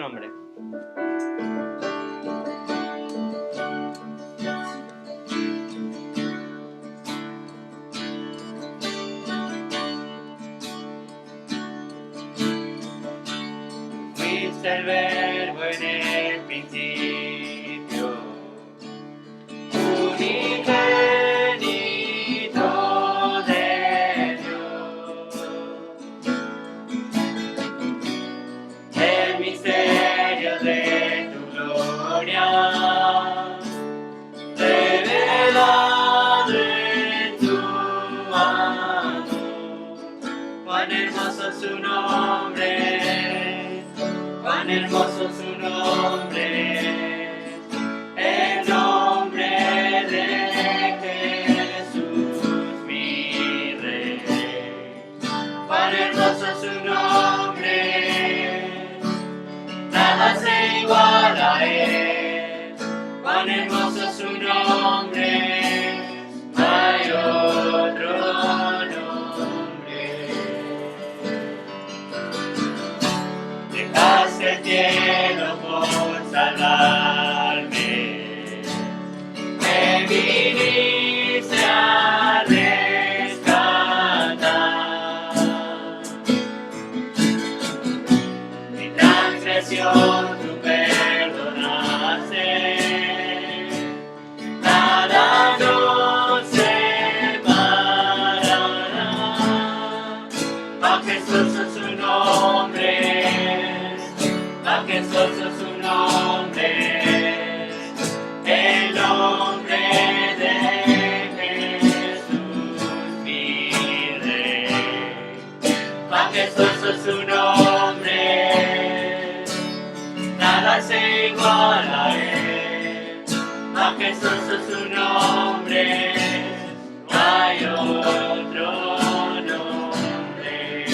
nombre. Fuiste el verbo en el principio, unigénito de Dios. El misterio de tu gloria, revelado en tu amor. Cuán hermoso su nombre, cuán hermoso su nombre, el nombre de Jesús mi Rey. Cuán hermoso su nombre, nada se iguala a él. Cuán hermoso su nombre, no hay otro nombre. Dejaste el cielo por salvarme, me viniste a rescatar. Mi transgresión tú perdonaste, nada nos separará. Majestuoso su nombre, majestuoso su nombre, el nombre de Jesús mi Rey. Majestuoso su nombre, nada se iguala a él. Majestuoso su nombre, no hay otro nombre.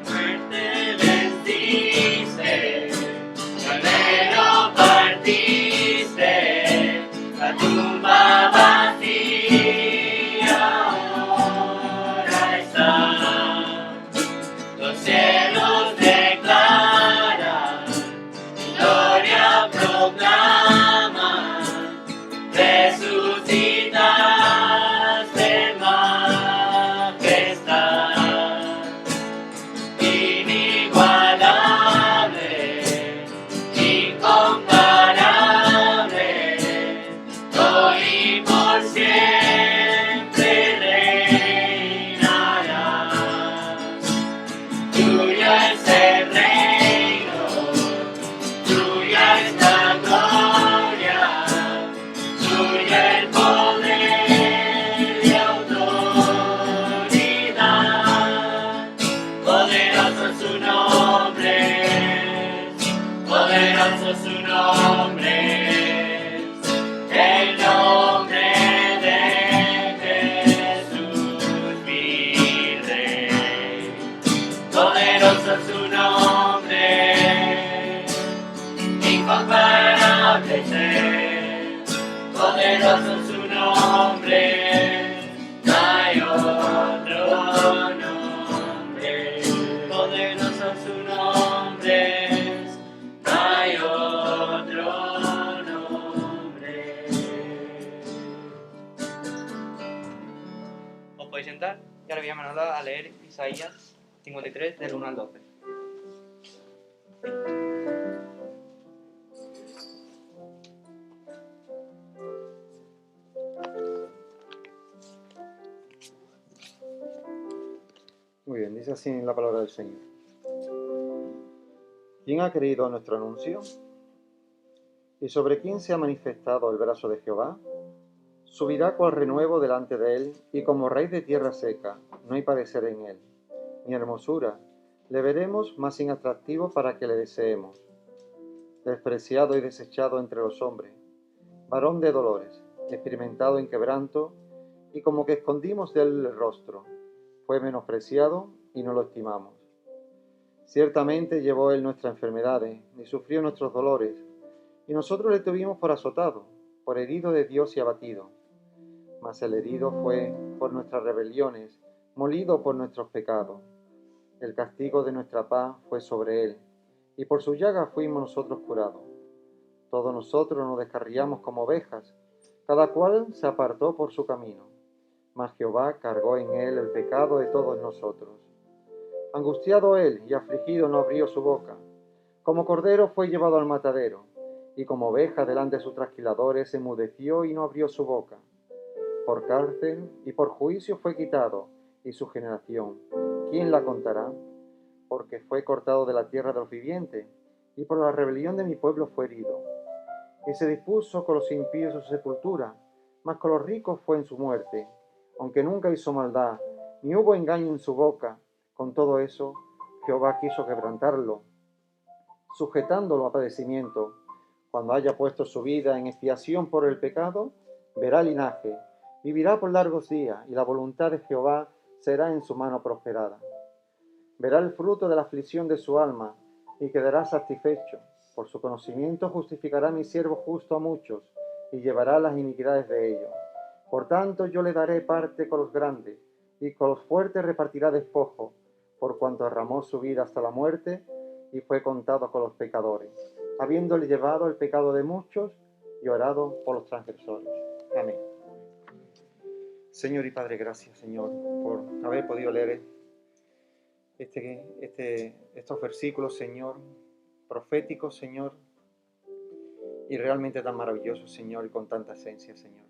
Fuerte venciste, Cordero partiste, la tumba vacía ahora está. Los cielos declaran, tu gloria proclaman, resucitaste en majestad. Inigualable, incomparable, hoy y por siempre reinarás. Tuya es el reino, tuya es la gloria, tuya el poder y autoridad. Poderoso su nombre, poderoso su nombre, el nombre de Jesús mi Rey. Poderoso su nombre, incomparable ser. Poderoso su nombre, no hay otro nombre. Poderoso su nombre, no hay otro nombre. Os podéis sentar y ahora voy a Manolo a leer Isaías 53 del 1 al 12. Muy bien, dice así la palabra del Señor. ¿Quién ha creído a nuestro anuncio? ¿Y sobre quién se ha manifestado el brazo de Jehová? Subirá cual renuevo delante de él, y como raíz de tierra seca, no hay parecer en él, ni hermosura. Le veremos más inatractivo para que le deseemos. Despreciado y desechado entre los hombres, varón de dolores, experimentado en quebranto, y como que escondimos de él el rostro. Fue menospreciado y no lo estimamos. Ciertamente llevó él nuestras enfermedades y sufrió nuestros dolores, y nosotros le tuvimos por azotado, por herido de Dios y abatido. Mas el herido fue por nuestras rebeliones, molido por nuestros pecados. El castigo de nuestra paz fue sobre él, y por su llaga fuimos nosotros curados. Todos nosotros nos descarriamos como ovejas, cada cual se apartó por su camino, mas Jehová cargó en él el pecado de todos nosotros. Angustiado él y afligido no abrió su boca. Como cordero fue llevado al matadero, y como oveja delante de sus trasquiladores enmudeció y no abrió su boca. Por cárcel y por juicio fue quitado, y su generación, ¿quién la contará? Porque fue cortado de la tierra de los vivientes, y por la rebelión de mi pueblo fue herido. Y se dispuso con los impíos su sepultura, mas con los ricos fue en su muerte, aunque nunca hizo maldad, ni hubo engaño en su boca. Con todo eso, Jehová quiso quebrantarlo, sujetándolo a padecimiento. Cuando haya puesto su vida en expiación por el pecado, verá linaje, vivirá por largos días, y la voluntad de Jehová será en su mano prosperada. Verá el fruto de la aflicción de su alma, y quedará satisfecho. Por su conocimiento justificará mi siervo justo a muchos, y llevará las iniquidades de ellos. Por tanto yo le daré parte con los grandes, y con los fuertes repartirá despojo, por cuanto derramó su vida hasta la muerte, y fue contado con los pecadores, habiéndole llevado el pecado de muchos, y orado por los transgresores. Amén. Señor y Padre, gracias, Señor, por haber podido leer estos versículos, Señor, proféticos, Señor, y realmente tan maravillosos, Señor, y con tanta esencia, Señor.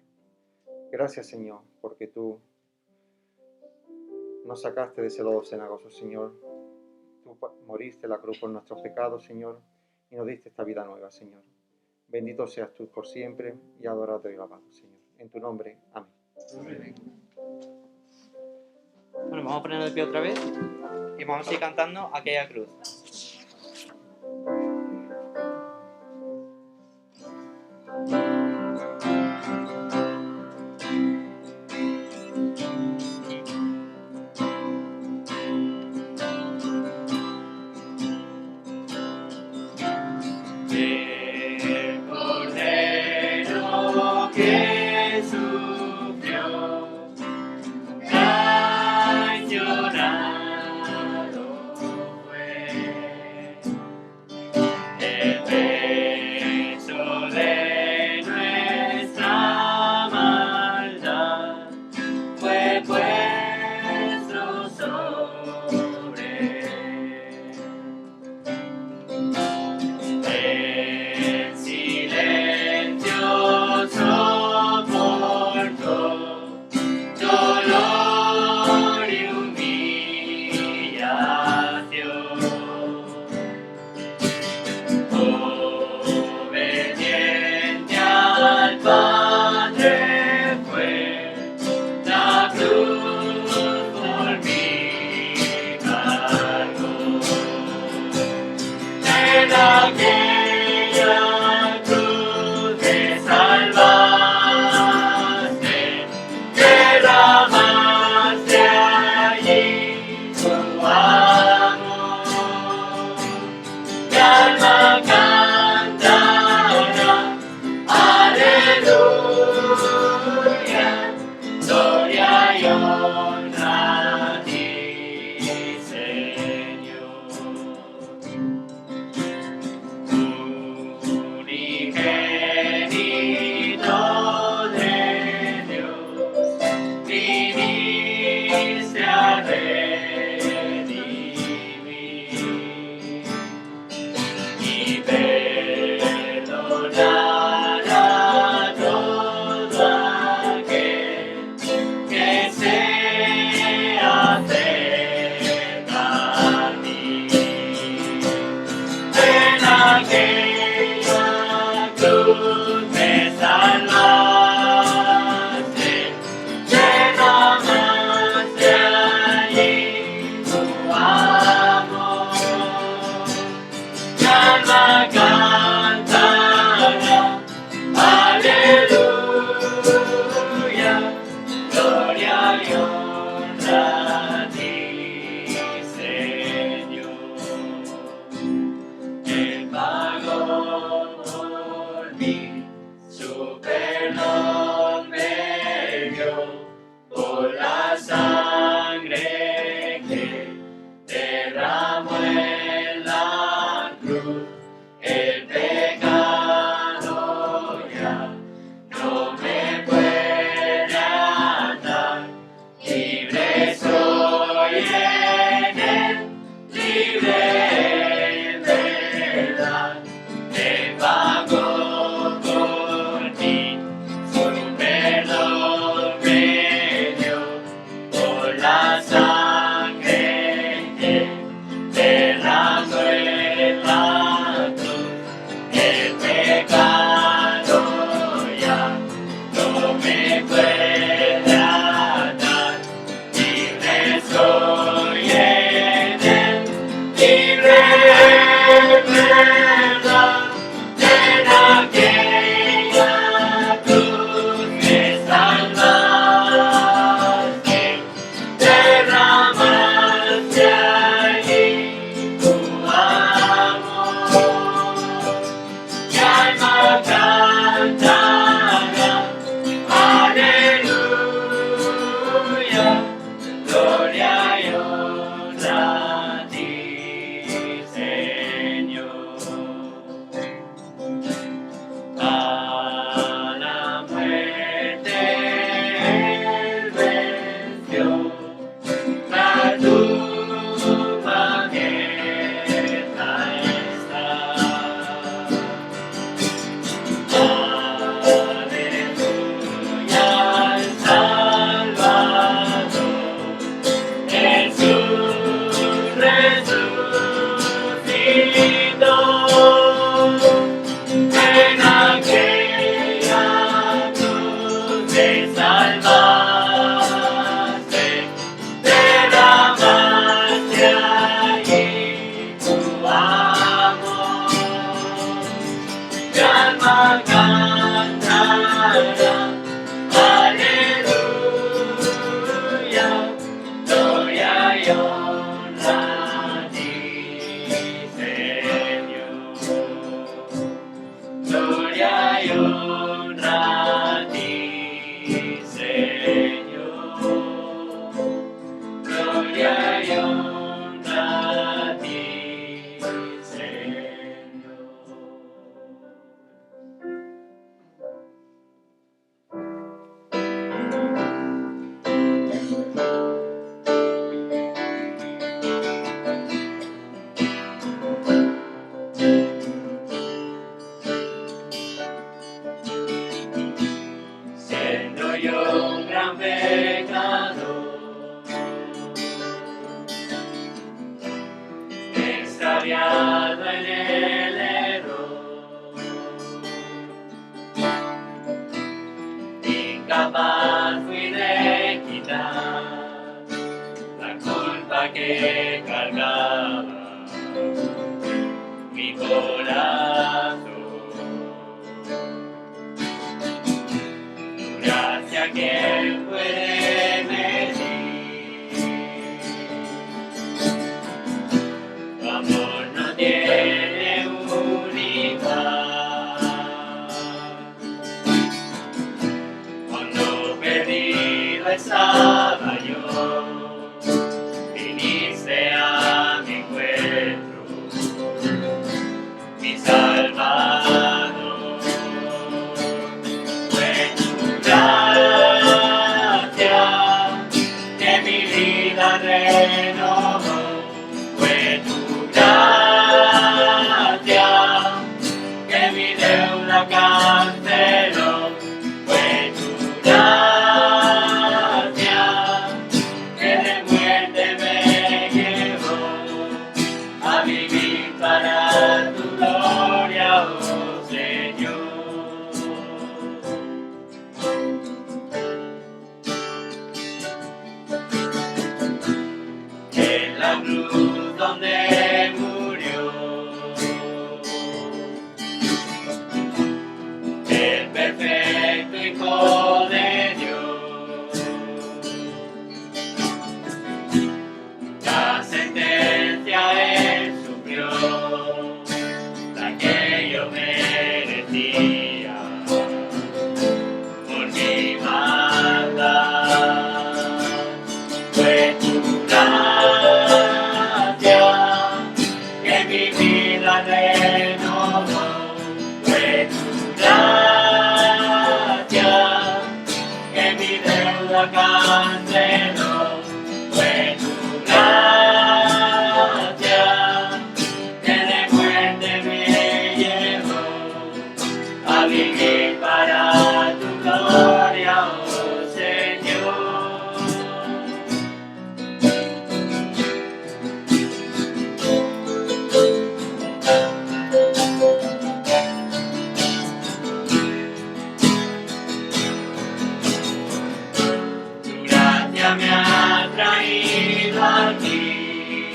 Gracias, Señor, porque tú nos sacaste de ese lodo cenagoso, Señor. Tú moriste en la cruz por nuestros pecados, Señor, y nos diste esta vida nueva, Señor. Bendito seas tú por siempre, y adorado y alabado, Señor. En tu nombre, amén. Amén. Bueno, vamos a ponernos de pie otra vez y vamos a ir cantando Aquella cruz. Traicionado fue. y honra a ti, Señor. Gloria y honra a ti, Señor. Gloria y honra a ti, Señor. Siendo yo un gran pecador, extraviado en el error, incapaz fui de quitar la culpa que cargaba mi corazón. Gracias, ¿quién puede medir? Tu amor no tiene un igual. Cuando perdido estaba yo, viniste a mi encuentro, mi Salvador. Fue tu gracia que mi vida renovó. Fue tu gracia que mi deuda canceló. Fue tu gracia que de muerte me llevó a vivir para tu gloria, oh Señor. En la cruz donde murió el perfecto Hijo de Dios, la sentencia Él sufrió, la que yo merecía por mi maldad. Fue tu gracia que mi vida renovó. Fue tu gracia que mi deuda canceló. Fue tu gracia que de muerte me llevó a vivir para tu gloria, oh Señor. Tu gracia me ha traído aquí,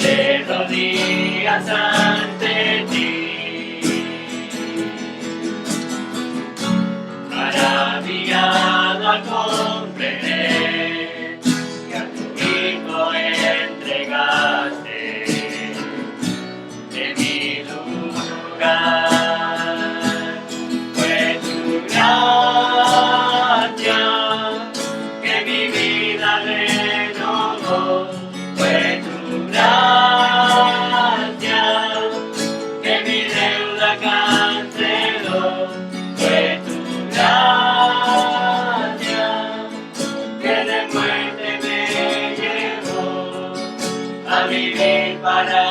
de rodillas ante ti, maravillado al comprender que a tu Hijo entregaste de mi lugar. Fue tu gracia que mi vida renovó. Fue tu gracia que mi deuda canceló. Fue tu gracia que de muerte me llevó a vivir para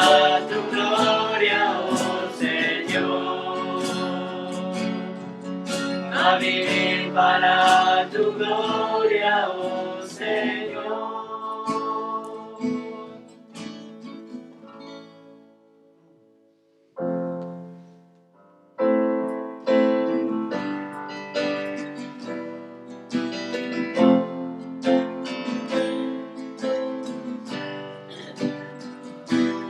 tu gloria, oh Señor. A vivir para tu gloria, oh Señor.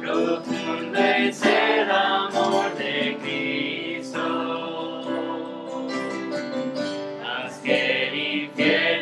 Profundo es el amor de Cristo, más que el infierno.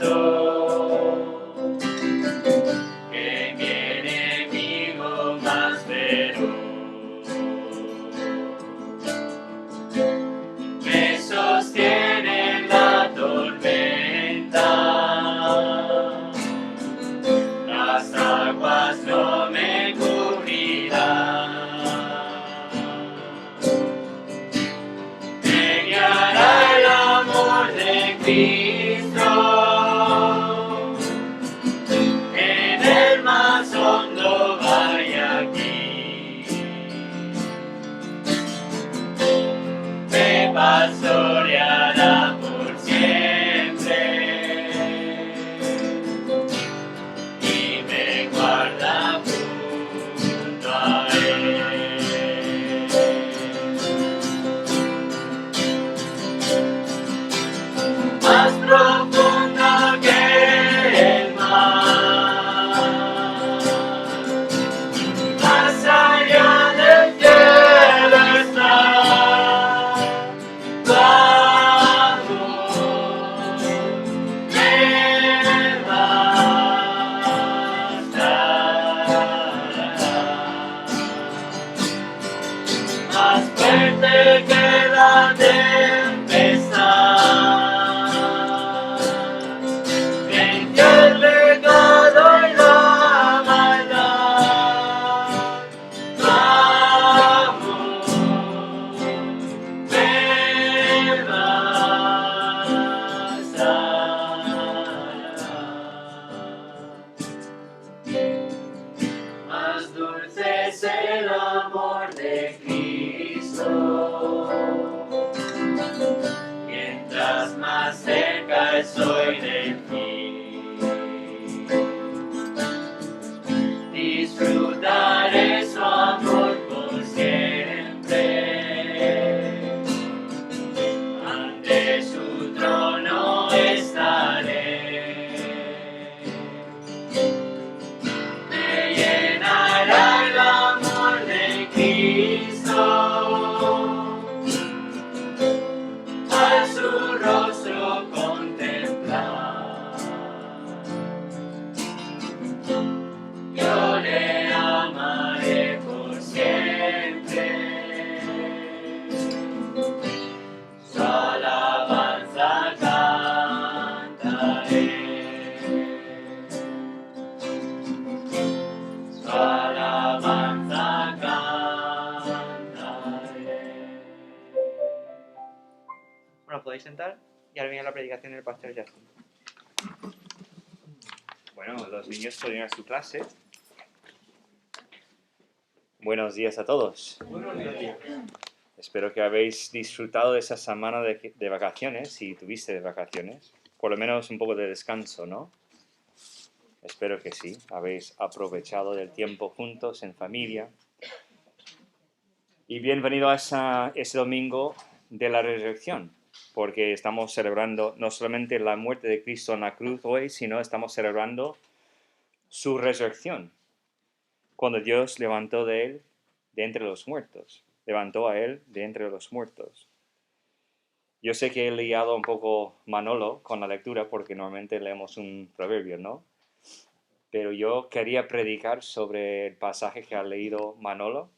pasó, que mi enemigo más feroz me sostiene en la tormenta. Las aguas no me cubrirán. Me guiará el amor de Cristo en el más hondo valle aquí. Me pastoreará por siempre y me guarda junto a él. Más profundo que el mar, más allá del cielo está tu amor, me bastará. Más fuerte que la tempestad, venció el pecado y la maldad. Tu amor me bastará. Más dulce es el amor de Cristo, mientras más cerca estoy de ti. Disfrutaré su amor por siempre, ante su trono estaré. Me llenará el amor de Cristo, al su rostro contemplar. Yo le amaré por siempre, su alabanza cantaré. Su alabanza cantaré. Bueno, podéis sentar y ahora viene la predicación del pastor Justin. Bueno, los niños pueden ir a su clase. Buenos días a todos. Espero que habéis disfrutado de esa semana de vacaciones, si tuviste de vacaciones. Por lo menos un poco de descanso, ¿no? Espero que sí. Habéis aprovechado del tiempo juntos, en familia. Y bienvenido a ese domingo de la resurrección, porque estamos celebrando no solamente la muerte de Cristo en la cruz hoy, sino estamos celebrando su resurrección, cuando Dios levantó de él de entre los muertos, levantó a él de entre los muertos. Yo sé que he liado un poco Manolo con la lectura, porque normalmente leemos un proverbio, ¿no? Pero yo quería predicar sobre el pasaje que ha leído Manolo,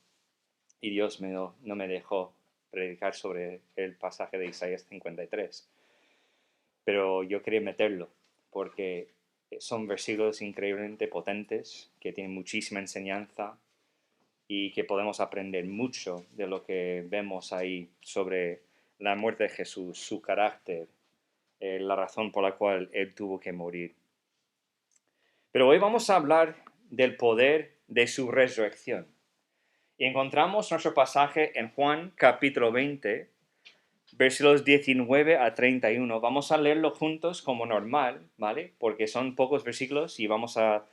y Dios no me dejó predicar sobre el pasaje de Isaías 53. Pero yo quería meterlo, porque son versículos increíblemente potentes, que tienen muchísima enseñanza y que podemos aprender mucho de lo que vemos ahí sobre la muerte de Jesús, su carácter, la razón por la cual Él tuvo que morir. Pero hoy vamos a hablar del poder de su resurrección. Y encontramos nuestro pasaje en Juan capítulo 20, versículos 19 a 31. Vamos a leerlo juntos como normal, ¿vale? Porque son pocos versículos y vamos a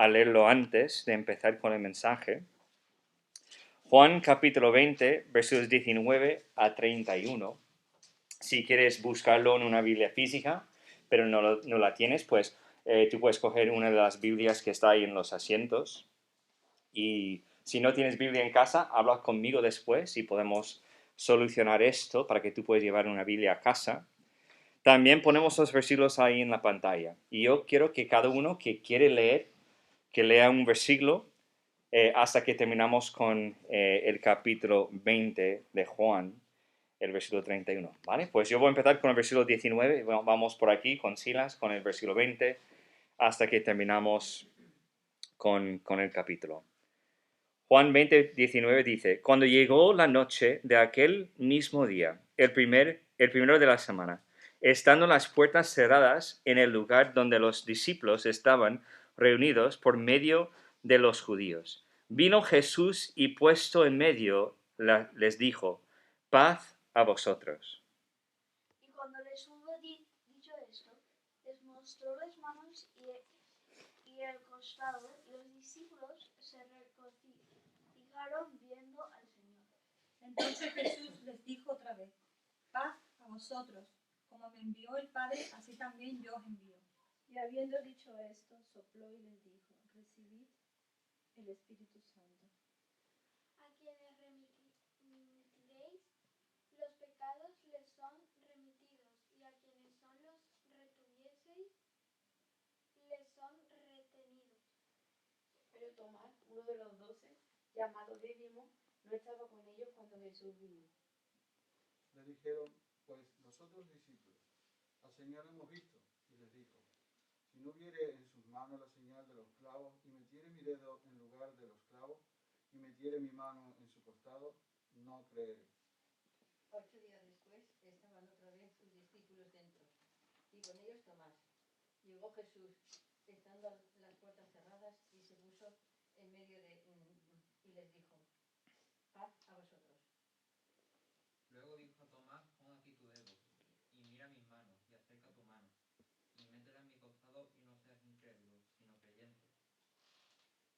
leerlo antes de empezar con el mensaje. Juan capítulo 20, versículos 19 a 31. Si quieres buscarlo en una Biblia física, pero no la tienes, pues tú puedes coger una de las Biblias que está ahí en los asientos. Y si no tienes Biblia en casa, habla conmigo después y podemos solucionar esto para que tú puedas llevar una Biblia a casa. También ponemos los versículos ahí en la pantalla. Y yo quiero que cada uno que quiere leer, que lea un versículo hasta que terminamos con el capítulo 20 de Juan, el versículo 31, ¿vale? Pues yo voy a empezar con el versículo 19, vamos por aquí con Silas, con el versículo 20, hasta que terminamos con el capítulo. Juan 20, 19 dice, cuando llegó la noche de aquel mismo día, el primero de la semana, estando las puertas cerradas en el lugar donde los discípulos estaban reunidos por medio de los judíos, vino Jesús y puesto en medio les dijo, paz a vosotros. Y cuando les hubo dicho esto, les mostró las manos y el costado, y los discípulos se regocijaron viendo al Señor. Entonces Jesús les dijo otra vez, paz a vosotros, como me envió el Padre, así también yo os envío. Y habiendo dicho esto, sopló y les dijo, recibid el Espíritu Santo. A quienes remitiréis, los pecados les son remitidos, y a quienes son los retuvieseis, les son retenidos. Pero Tomás, uno de los 12, llamado Dídimo, no estaba con ellos cuando Jesús vino. Le dijeron, pues nosotros discípulos, al Señor hemos visto, y les dijo, si no viere en sus manos la señal de los clavos, y metiere mi dedo en lugar de los clavos, y metiere mi mano en su costado, no creeré. 8 días después estaban otra vez sus discípulos dentro, y con ellos Tomás. Llegó Jesús, estando las puertas cerradas, y se puso en medio y les dijo, paz a vosotros. Luego dijo a Tomás, pon aquí tu dedo, y mira mis manos, y acerca tu mano, y métela en mi costado, y no seas incrédulo, sino creyente.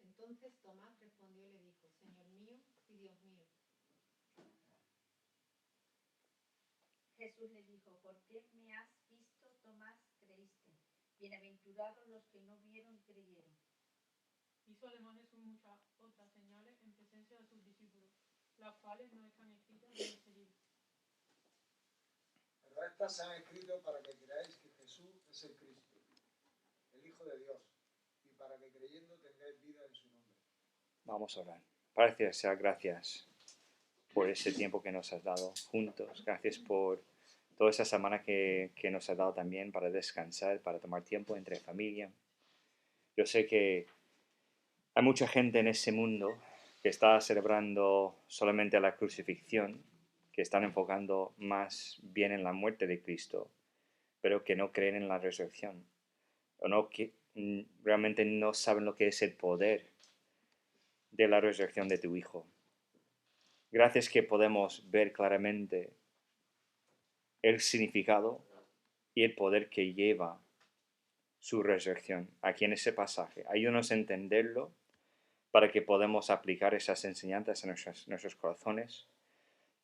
Entonces Tomás respondió y le dijo, Señor mío y Dios mío. Jesús le dijo, ¿por qué me has visto, Tomás, creíste? Bienaventurados los que no vieron y creyeron. Hizo además Jesús muchas otras señales en presencia de sus discípulos, las cuales no están escritas en este libro. Pero estas se han escrito para que creáis que Jesús es el Cristo, el Hijo de Dios, y para que creyendo tengáis vida en su nombre. Vamos a orar. Padre Celestial, gracias por ese tiempo que nos has dado juntos. Gracias por toda esa semana que nos has dado también para descansar, para tomar tiempo entre familia. Yo sé que hay mucha gente en ese mundo que está celebrando solamente la crucifixión, que están enfocando más bien en la muerte de Cristo, pero que no creen en la resurrección, o no, que realmente no saben lo que es el poder de la resurrección de tu Hijo. Gracias que podemos ver claramente el significado y el poder que lleva su resurrección aquí en ese pasaje. Ayúdanos a entenderlo para que podamos aplicar esas enseñanzas en nuestros corazones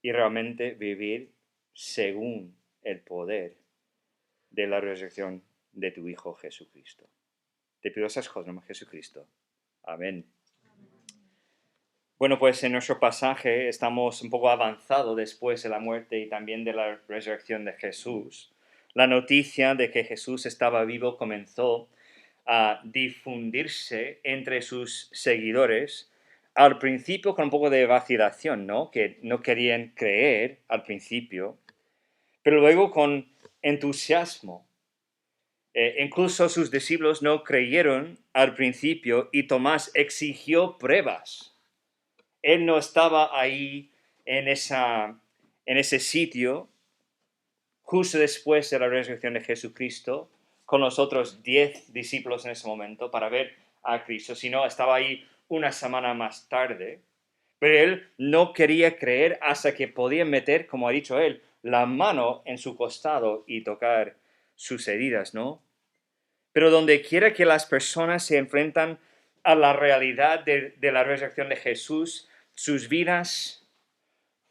y realmente vivir según el poder de la resurrección de tu Hijo Jesucristo. Te pido esas cosas en el nombre de Jesucristo. Amén. Bueno, pues en nuestro pasaje estamos un poco avanzados después de la muerte y también de la resurrección de Jesús. La noticia de que Jesús estaba vivo comenzó a difundirse entre sus seguidores, al principio con un poco de vacilación, ¿no? Que no querían creer al principio, pero luego con entusiasmo. Incluso sus discípulos no creyeron al principio y Tomás exigió pruebas. Él no estaba ahí en ese sitio justo después de la resurrección de Jesucristo con los otros 10 discípulos en ese momento para ver a Cristo, sino estaba ahí una semana más tarde. Pero él no quería creer hasta que podía meter, como ha dicho él, la mano en su costado y tocar sus heridas, ¿no? Pero donde quiera que las personas se enfrentan a la realidad de la resurrección de Jesús, sus vidas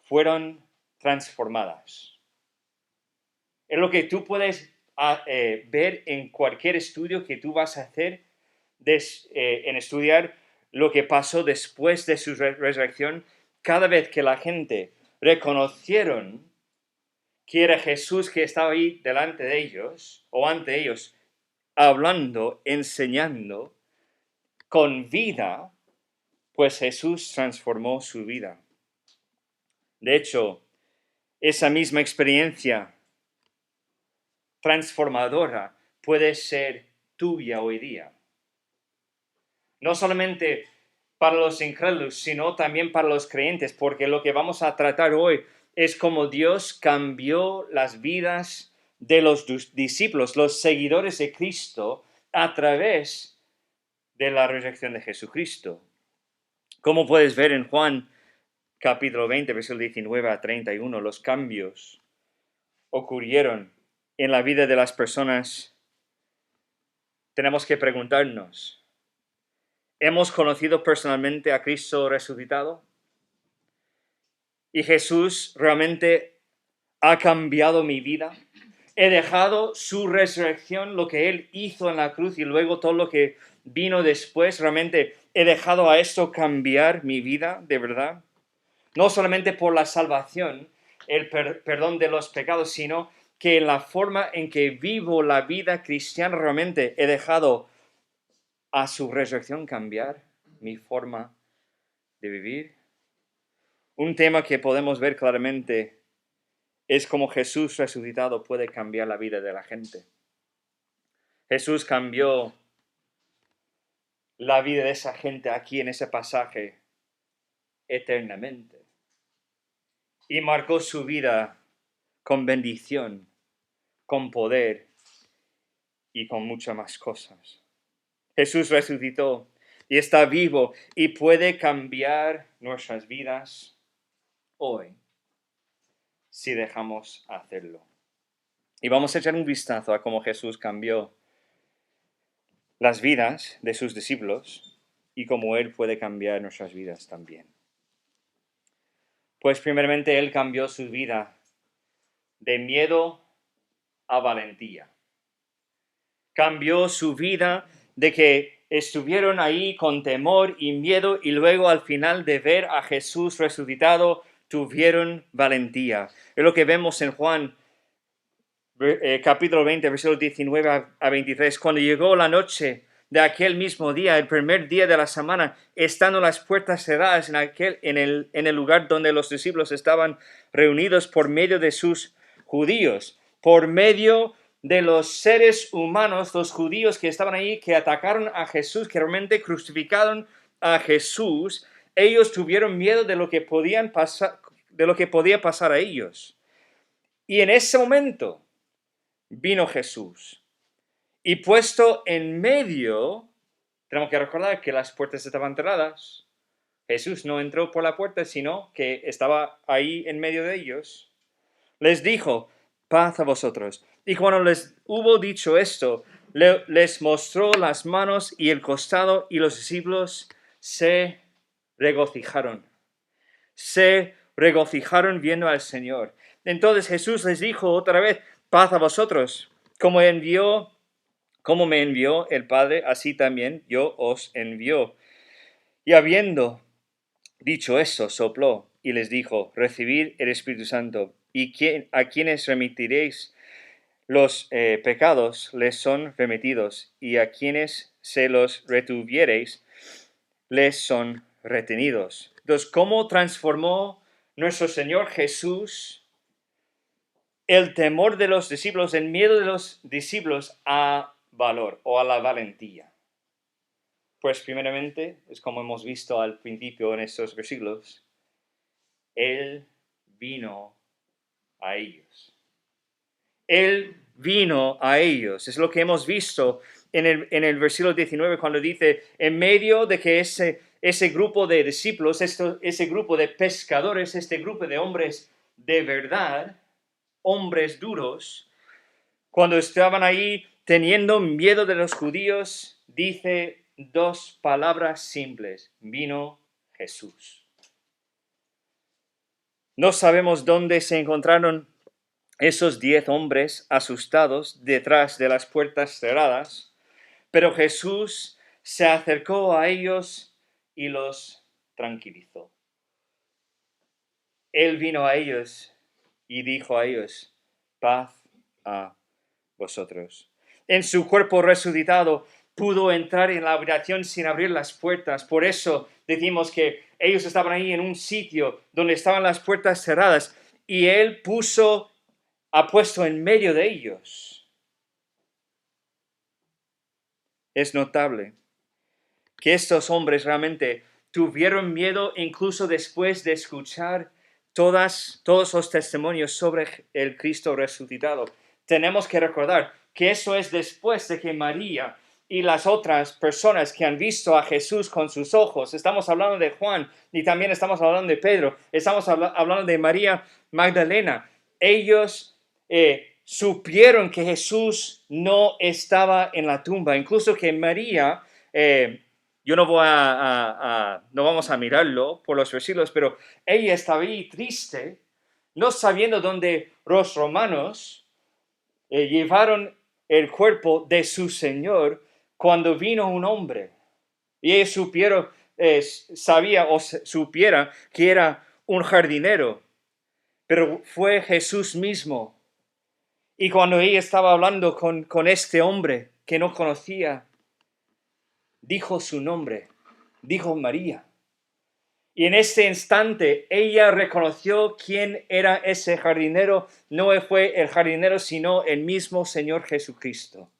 fueron transformadas. Es lo que tú puedes ver en cualquier estudio que tú vas a hacer en estudiar lo que pasó después de su resurrección. Cada vez que la gente reconocieron que era Jesús que estaba ahí delante de ellos, o ante ellos, hablando, enseñando, con vida, pues Jesús transformó su vida. De hecho, esa misma experiencia transformadora puede ser tuya hoy día. No solamente para los incrédulos, sino también para los creyentes, porque lo que vamos a tratar hoy es cómo Dios cambió las vidas de los discípulos, los seguidores de Cristo, a través de la resurrección de Jesucristo. Como puedes ver en Juan capítulo 20, versículo 19 a 31, los cambios ocurrieron en la vida de las personas. Tenemos que preguntarnos, ¿hemos conocido personalmente a Cristo resucitado? ¿Y Jesús realmente ha cambiado mi vida? ¿He dejado su resurrección, lo que Él hizo en la cruz y luego todo lo que vino después? ¿Realmente he dejado a esto cambiar mi vida de verdad? No solamente por la salvación, el perdón de los pecados, sino que en la forma en que vivo la vida cristiana realmente he dejado a su resurrección cambiar mi forma de vivir. Un tema que podemos ver claramente es cómo Jesús resucitado puede cambiar la vida de la gente. Jesús cambió la vida de esa gente aquí en ese pasaje eternamente y marcó su vida con bendición, con poder y con muchas más cosas. Jesús resucitó y está vivo y puede cambiar nuestras vidas hoy si dejamos hacerlo. Y vamos a echar un vistazo a cómo Jesús cambió las vidas de sus discípulos y cómo Él puede cambiar nuestras vidas también. Pues primeramente Él cambió su vida de miedo a valentía. Cambió su vida de que estuvieron ahí con temor y miedo y luego al final de ver a Jesús resucitado tuvieron valentía. Es lo que vemos en Juan capítulo 20, versículos 19 a 23. Cuando llegó la noche de aquel mismo día, el primer día de la semana, estando las puertas cerradas en el lugar donde los discípulos estaban reunidos por medio de sus judíos, por medio de los seres humanos, los judíos que estaban ahí, que atacaron a Jesús, que realmente crucificaron a Jesús, ellos tuvieron miedo de lo que podía pasar a ellos. Y en ese momento vino Jesús. Y puesto en medio, tenemos que recordar que las puertas estaban cerradas. Jesús no entró por la puerta, sino que estaba ahí en medio de ellos. Les dijo, paz a vosotros. Y cuando les hubo dicho esto, les mostró las manos y el costado, y los discípulos se regocijaron. Se regocijaron viendo al Señor. Entonces Jesús les dijo otra vez, paz a vosotros. Como me envió el Padre, así también yo os envío. Y habiendo dicho esto, sopló y les dijo, recibid el Espíritu Santo. Y a quienes remitiréis los pecados les son remitidos, y a quienes se los retuviereis les son retenidos. Entonces, ¿cómo transformó nuestro Señor Jesús el temor de los discípulos, el miedo de los discípulos a valor o a la valentía? Pues primeramente, es como hemos visto al principio en estos versículos, Él vino a ellos. Él vino a ellos. Es lo que hemos visto en el versículo 19 cuando dice, en medio de que ese grupo de discípulos, ese grupo de pescadores, este grupo de hombres de verdad, hombres duros, cuando estaban ahí teniendo miedo de los judíos, dice dos palabras simples, vino Jesús. No sabemos dónde se encontraron esos 10 hombres asustados detrás de las puertas cerradas, pero Jesús se acercó a ellos y los tranquilizó. Él vino a ellos y dijo a ellos, paz a vosotros. En su cuerpo resucitado pudo entrar en la habitación sin abrir las puertas. Por eso decimos que ellos estaban ahí en un sitio donde estaban las puertas cerradas y él ha puesto en medio de ellos. Es notable que estos hombres realmente tuvieron miedo incluso después de escuchar todos los testimonios sobre el Cristo resucitado. Tenemos que recordar que eso es después de que María y las otras personas que han visto a Jesús con sus ojos, estamos hablando de Juan y también estamos hablando de Pedro, estamos hablando de María Magdalena. Ellos supieron que Jesús no estaba en la tumba, incluso que María, yo no vamos a mirarlo por los versículos, pero ella estaba ahí triste, no sabiendo dónde los romanos llevaron el cuerpo de su Señor cuando vino un hombre. Y ella supiera que era un jardinero, pero fue Jesús mismo. Y cuando ella estaba hablando con este hombre que no conocía, dijo su nombre, dijo María. Y en este instante ella reconoció quién era ese jardinero. No fue el jardinero, sino el mismo Señor Jesucristo.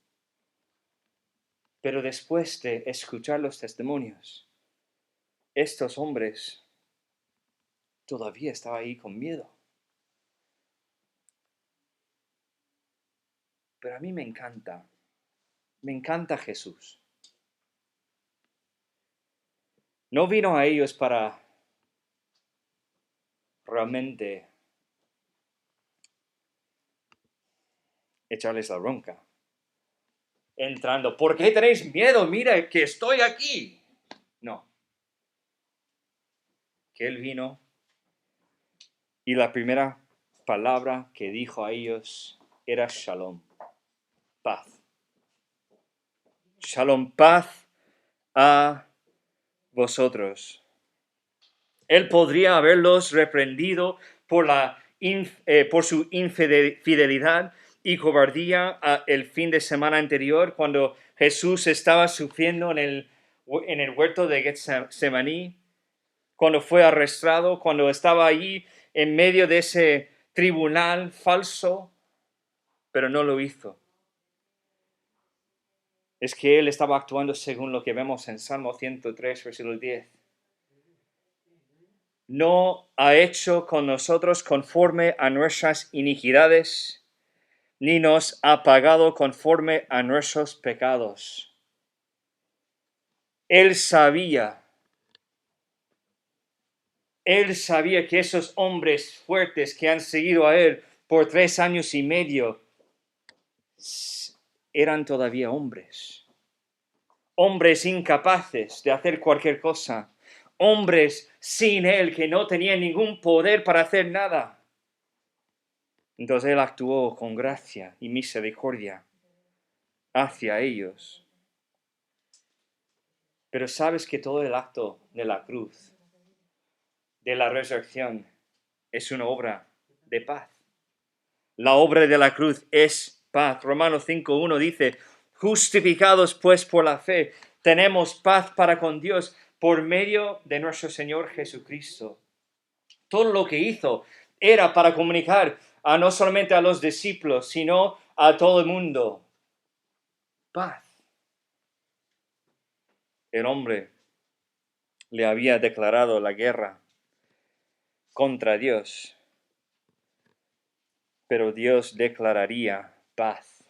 Pero después de escuchar los testimonios, estos hombres todavía estaban ahí con miedo. Pero a mí me encanta Jesús. No vino a ellos para realmente echarles la bronca. Entrando, ¿por qué tenéis miedo? Mira que estoy aquí. No. Que Él vino y la primera palabra que dijo a ellos era shalom, paz. Shalom, paz a vosotros. Él podría haberlos reprendido por su infidelidad y cobardía el fin de semana anterior, cuando Jesús estaba sufriendo en el huerto de Getsemaní, cuando fue arrestado, cuando estaba allí en medio de ese tribunal falso, pero no lo hizo. Es que Él estaba actuando según lo que vemos en Salmo 103, versículo 10. No ha hecho con nosotros conforme a nuestras iniquidades, ni nos ha pagado conforme a nuestros pecados. Él sabía que esos hombres fuertes que han seguido a Él por 3 años y medio eran todavía hombres. Hombres incapaces de hacer cualquier cosa. Hombres sin Él que no tenían ningún poder para hacer nada. Entonces Él actuó con gracia y misericordia hacia ellos. Pero sabes que todo el acto de la cruz, de la resurrección, es una obra de paz. La obra de la cruz es paz. Romanos 5:1 dice, justificados pues por la fe, tenemos paz para con Dios por medio de nuestro Señor Jesucristo. Todo lo que hizo era para comunicar no solamente a los discípulos, sino a todo el mundo. Paz. El hombre le había declarado la guerra contra Dios, pero Dios declararía paz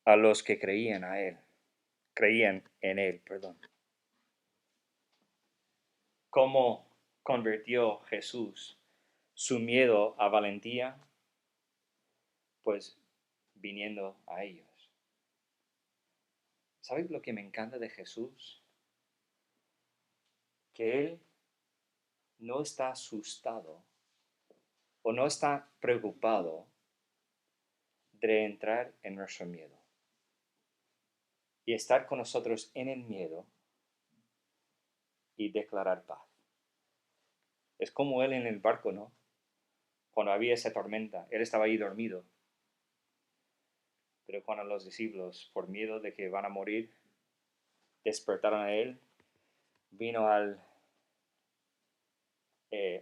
a los que creían en Él. ¿Cómo convirtió Jesús su miedo a valentía? Pues viniendo a ellos. ¿Sabes lo que me encanta de Jesús? Que Él no está asustado o no está preocupado de entrar en nuestro miedo y estar con nosotros en el miedo y declarar paz. Es como Él en el barco, ¿no? cuando había esa tormenta. Él estaba ahí dormido. Pero cuando los discípulos, por miedo de que van a morir, despertaron a él, vino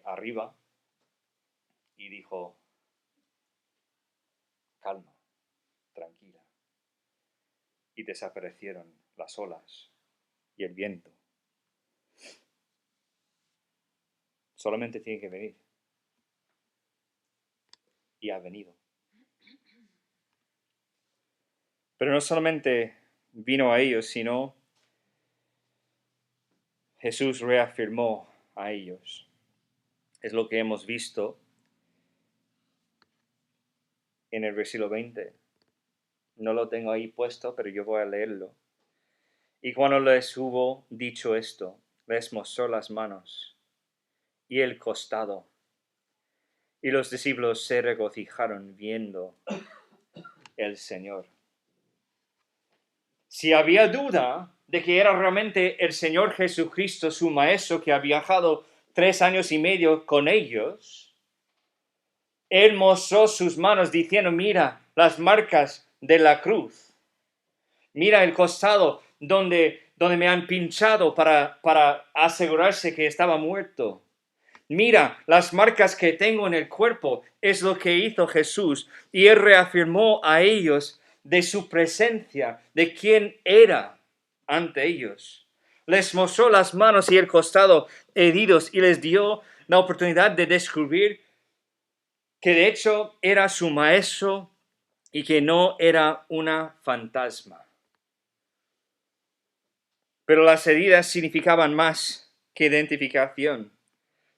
arriba y dijo, calma, tranquila. Y desaparecieron las olas y el viento. Solamente tiene que venir. Y ha venido. Pero no solamente vino a ellos, sino Jesús reafirmó a ellos. Es lo que hemos visto en el versículo 20. No lo tengo ahí puesto, pero yo voy a leerlo. Y cuando les hubo dicho esto, les mostró las manos y el costado. Y los discípulos se regocijaron viendo el Señor. Si había duda de que era realmente el Señor Jesucristo, su Maestro, que ha viajado 3 años y medio con ellos, Él mostró sus manos diciendo, mira las marcas de la cruz. Mira el costado donde me han pinchado para asegurarse que estaba muerto. Mira las marcas que tengo en el cuerpo. Es lo que hizo Jesús. Y Él reafirmó a ellos de su presencia, de quién era ante ellos. Les mostró las manos y el costado heridos y les dio la oportunidad de descubrir que de hecho era su Maestro y que no era una fantasma. Pero las heridas significaban más que identificación.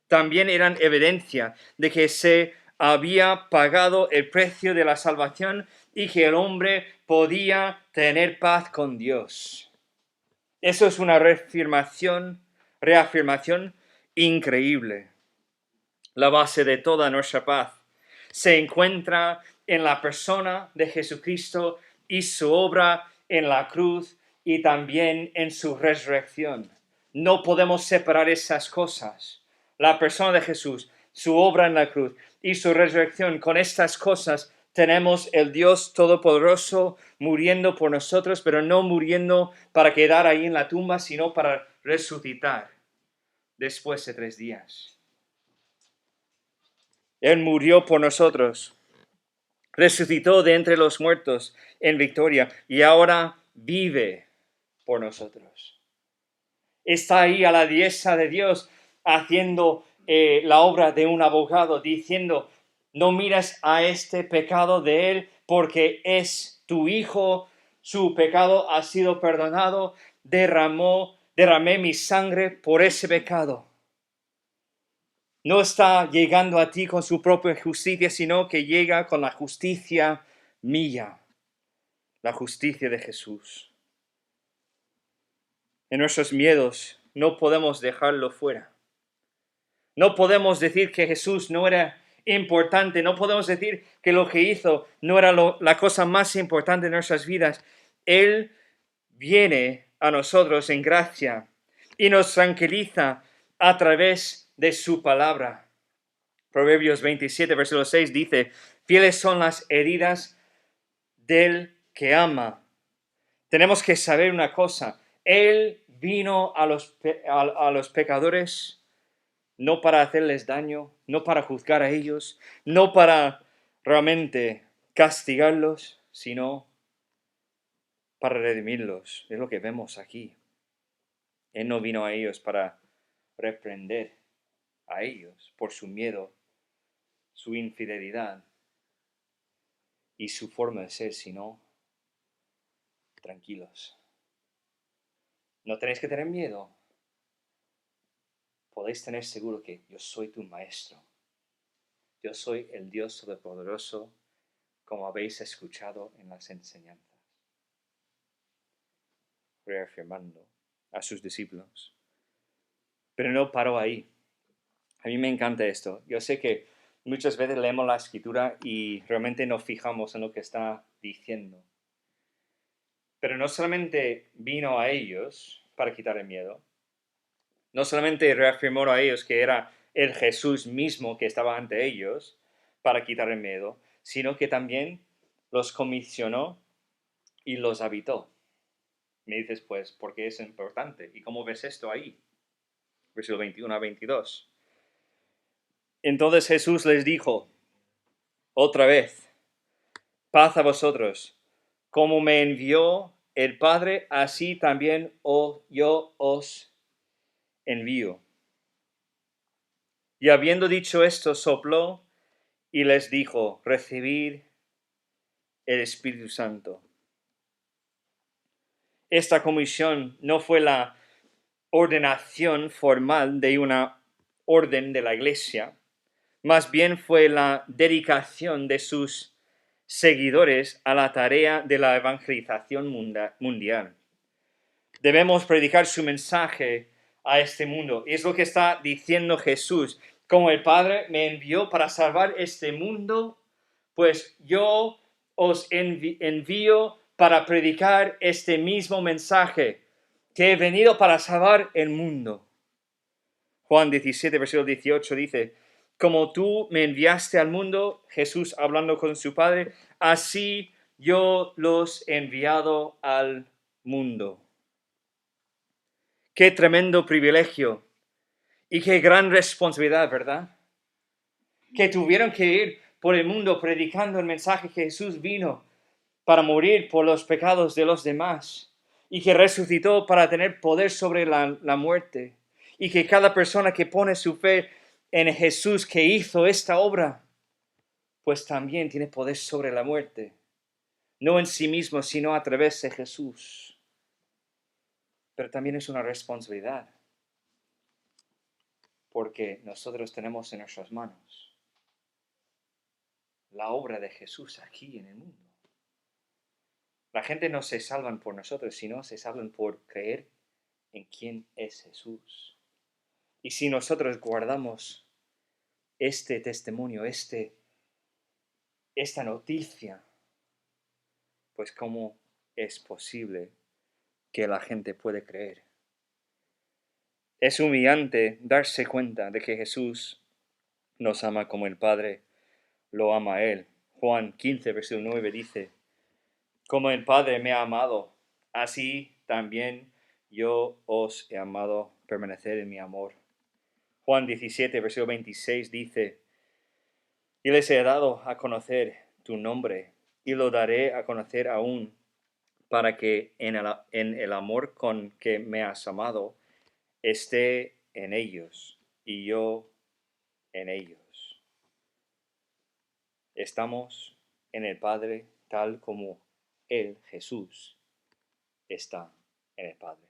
También eran evidencia de que se había pagado el precio de la salvación y que el hombre podía tener paz con Dios. Eso es una reafirmación increíble. La base de toda nuestra paz se encuentra en la persona de Jesucristo y su obra en la cruz y también en su resurrección. No podemos separar esas cosas. La persona de Jesús, su obra en la cruz y su resurrección. Con estas cosas tenemos el Dios Todopoderoso muriendo por nosotros, pero no muriendo para quedar ahí en la tumba, sino para resucitar después de 3 días. Él murió por nosotros, resucitó de entre los muertos en victoria y ahora vive por nosotros. Está ahí a la diestra de Dios haciendo la obra de un abogado, diciendo, no mires a este pecado de él porque es tu hijo, su pecado ha sido perdonado, derramé mi sangre por ese pecado. No está llegando a ti con su propia justicia, sino que llega con la justicia mía, la justicia de Jesús. En nuestros miedos no podemos dejarlo fuera. No podemos decir que Jesús no era importante, no podemos decir que lo que hizo no era la cosa más importante de nuestras vidas. Él viene a nosotros en gracia y nos tranquiliza a través de su palabra. Proverbios 27, versículo 6 dice, fieles son las heridas del que ama. Tenemos que saber una cosa, Él vino a los pecadores no para hacerles daño, no para juzgar a ellos, no para realmente castigarlos, sino para redimirlos. Es lo que vemos aquí. Él no vino a ellos para reprender a ellos por su miedo, su infidelidad y su forma de ser, sino tranquilos. No tenéis que tener miedo. Podéis tener seguro que yo soy tu maestro. Yo soy el Dios Todopoderoso, como habéis escuchado en las enseñanzas. Reafirmando a sus discípulos. Pero no paró ahí. A mí me encanta esto. Yo sé que muchas veces leemos la Escritura y realmente nos fijamos en lo que está diciendo. Pero no solamente vino a ellos para quitar el miedo, no solamente reafirmó a ellos que era el Jesús mismo que estaba ante ellos, para quitar el miedo, sino que también los comisionó y los habitó. Me dices, pues, ¿por qué es importante? ¿Y cómo ves esto ahí? Versículo 21 a 22. Entonces Jesús les dijo, otra vez, paz a vosotros. Como me envió el Padre, así también yo os envío. Y habiendo dicho esto, sopló y les dijo, recibid el Espíritu Santo. Esta comisión no fue la ordenación formal de una orden de la iglesia, más bien fue la dedicación de sus seguidores a la tarea de la evangelización mundial. Debemos predicar su mensaje a este mundo. Y es lo que está diciendo Jesús. Como el Padre me envió para salvar este mundo, pues yo os envío para predicar este mismo mensaje, que he venido para salvar el mundo. Juan 17, versículo 18 dice, como tú me enviaste al mundo, Jesús hablando con su Padre, así yo los he enviado al mundo. Qué tremendo privilegio y qué gran responsabilidad, ¿verdad? Que tuvieron que ir por el mundo predicando el mensaje que Jesús vino para morir por los pecados de los demás y que resucitó para tener poder sobre la muerte y que cada persona que pone su fe en Jesús que hizo esta obra, pues también tiene poder sobre la muerte, no en sí mismo, sino a través de Jesús. Pero también es una responsabilidad, porque nosotros tenemos en nuestras manos la obra de Jesús aquí en el mundo. La gente no se salvan por nosotros, sino se salvan por creer en quién es Jesús. Y si nosotros guardamos este testimonio, esta noticia, pues ¿cómo es posible que la gente puede creer? Es humillante darse cuenta de que Jesús nos ama como el Padre lo ama a Él. Juan 15, versículo 9 dice, como el Padre me ha amado, así también yo os he amado, permanecer en mi amor. Juan 17, versículo 26 dice, y les he dado a conocer tu nombre, y lo daré a conocer aún, para que en el amor con que me has amado, esté en ellos, y yo en ellos. Estamos en el Padre tal como Él, Jesús, está en el Padre.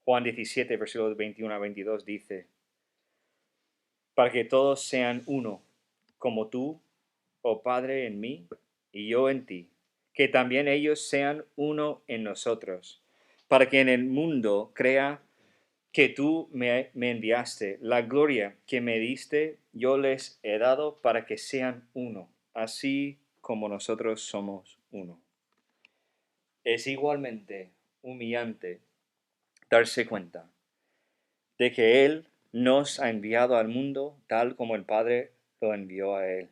Juan 17, versículos 21 a 22 dice, para que todos sean uno, como tú, oh Padre, en mí y yo en ti, que también ellos sean uno en nosotros, para que en el mundo crea que tú me enviaste. La gloria que me diste yo les he dado para que sean uno, así como nosotros somos uno. Es igualmente humillante darse cuenta de que Él nos ha enviado al mundo tal como el Padre lo envió a Él.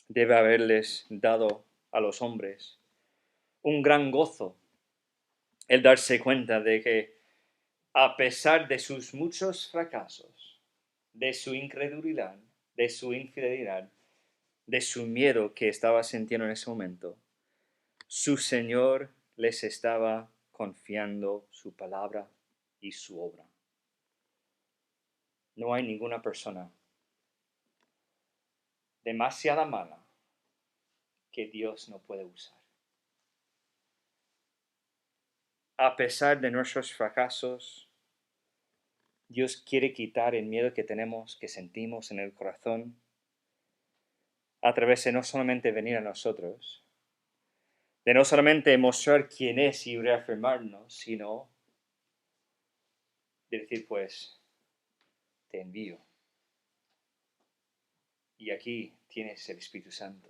Debe haberles dado a los hombres un gran gozo el darse cuenta de que a pesar de sus muchos fracasos, de su incredulidad, de su infidelidad, de su miedo que estaba sintiendo en ese momento, su Señor les estaba confiando su palabra y su obra. No hay ninguna persona demasiado mala que Dios no puede usar. A pesar de nuestros fracasos, Dios quiere quitar el miedo que tenemos, que sentimos en el corazón, a través de no solamente venir a nosotros, de no solamente mostrar quién es y reafirmarnos, sino de decir, pues, te envío. Y aquí tienes el Espíritu Santo.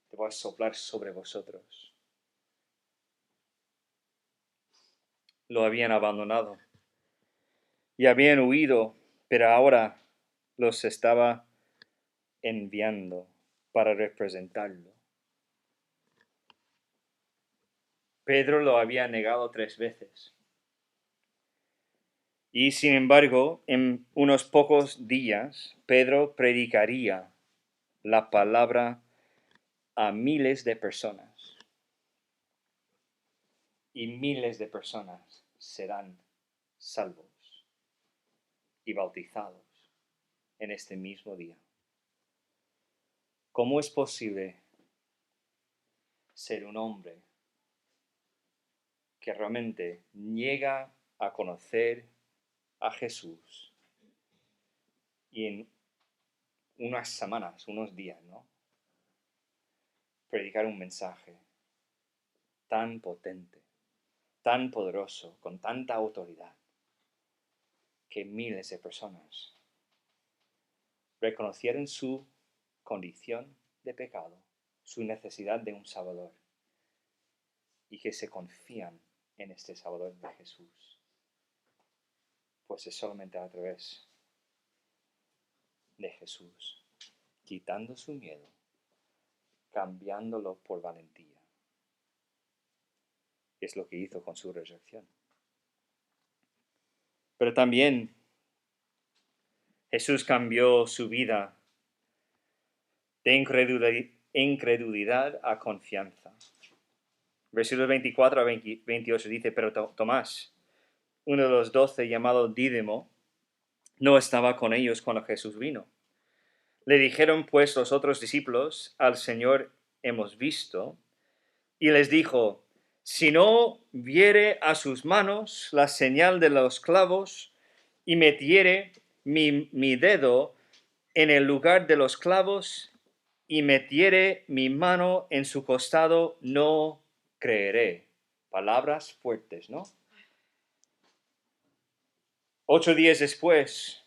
Te voy a soplar sobre vosotros. Lo habían abandonado y habían huido, pero ahora los estaba enviando para representarlo. Pedro lo había negado 3 veces. Y sin embargo, en unos pocos días, Pedro predicaría la palabra a miles de personas. Y miles de personas serán salvos y bautizados en este mismo día. ¿Cómo es posible ser un hombre que realmente niega a conocer a Jesús y en unas semanas, unos días, ¿no?, predicar un mensaje tan potente, tan poderoso, con tanta autoridad, que miles de personas reconocieron su condición de pecado, su necesidad de un Salvador, y que se confían en este Salvador de Jesús? Pues es solamente a través de Jesús, quitando su miedo, cambiándolo por valentía. Es lo que hizo con su resurrección. Pero también Jesús cambió su vida de incredulidad a confianza. Versículos 24 a 28 dice: pero Tomás, uno de los 12, llamado Dídimo, no estaba con ellos cuando Jesús vino. Le dijeron pues los otros discípulos: al Señor hemos visto. Y les dijo: si no viere a sus manos la señal de los clavos, y metiere mi dedo en el lugar de los clavos, y metiere mi mano en su costado, no creeré. Palabras fuertes, ¿no? 8 días después,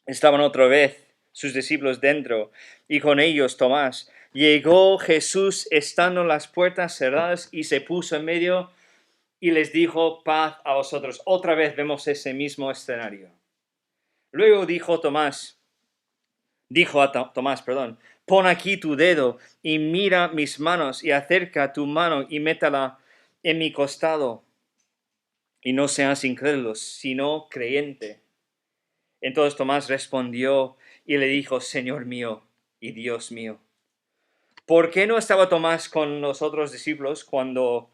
estaban otra vez sus discípulos dentro, y con ellos Tomás. Llegó Jesús estando las puertas cerradas y se puso en medio y les dijo: paz a vosotros. Otra vez vemos ese mismo escenario. Luego dijo a Tomás, pon aquí tu dedo y mira mis manos, y acerca tu mano y métala en mi costado, y no seas incrédulo, sino creyente. Entonces Tomás respondió y le dijo: Señor mío y Dios mío. ¿Por qué no estaba Tomás con los otros discípulos cuando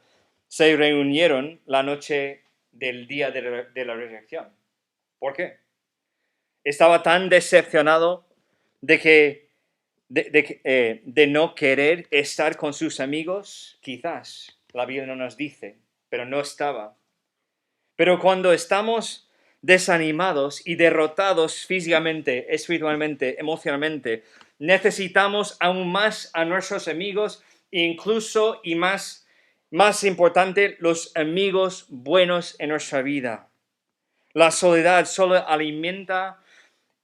se reunieron la noche del día de la resurrección? ¿Por qué? Estaba tan decepcionado de no querer estar con sus amigos. Quizás, la Biblia no nos dice, pero no estaba. Pero cuando estamos desanimados y derrotados físicamente, espiritualmente, emocionalmente, necesitamos aún más a nuestros amigos, incluso y más importante, los amigos buenos en nuestra vida. La soledad solo alimenta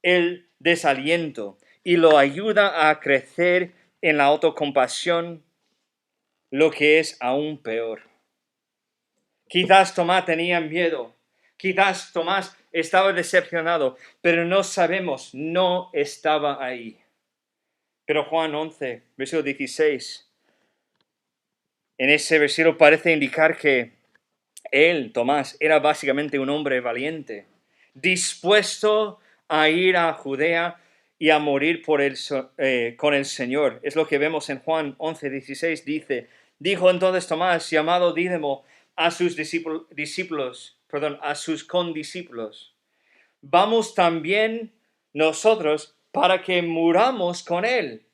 el desaliento y lo ayuda a crecer en la autocompasión, lo que es aún peor. Quizás Tomás tenía miedo, quizás Tomás estaba decepcionado, pero no sabemos, no estaba ahí. Pero Juan 11, versículo 16, en ese versículo parece indicar que él, Tomás, era básicamente un hombre valiente, dispuesto a ir a Judea y a morir con el Señor. Es lo que vemos en Juan 11, 16, dijo entonces Tomás, llamado Dídimo, a sus condiscípulos: vamos también nosotros para que muramos con él.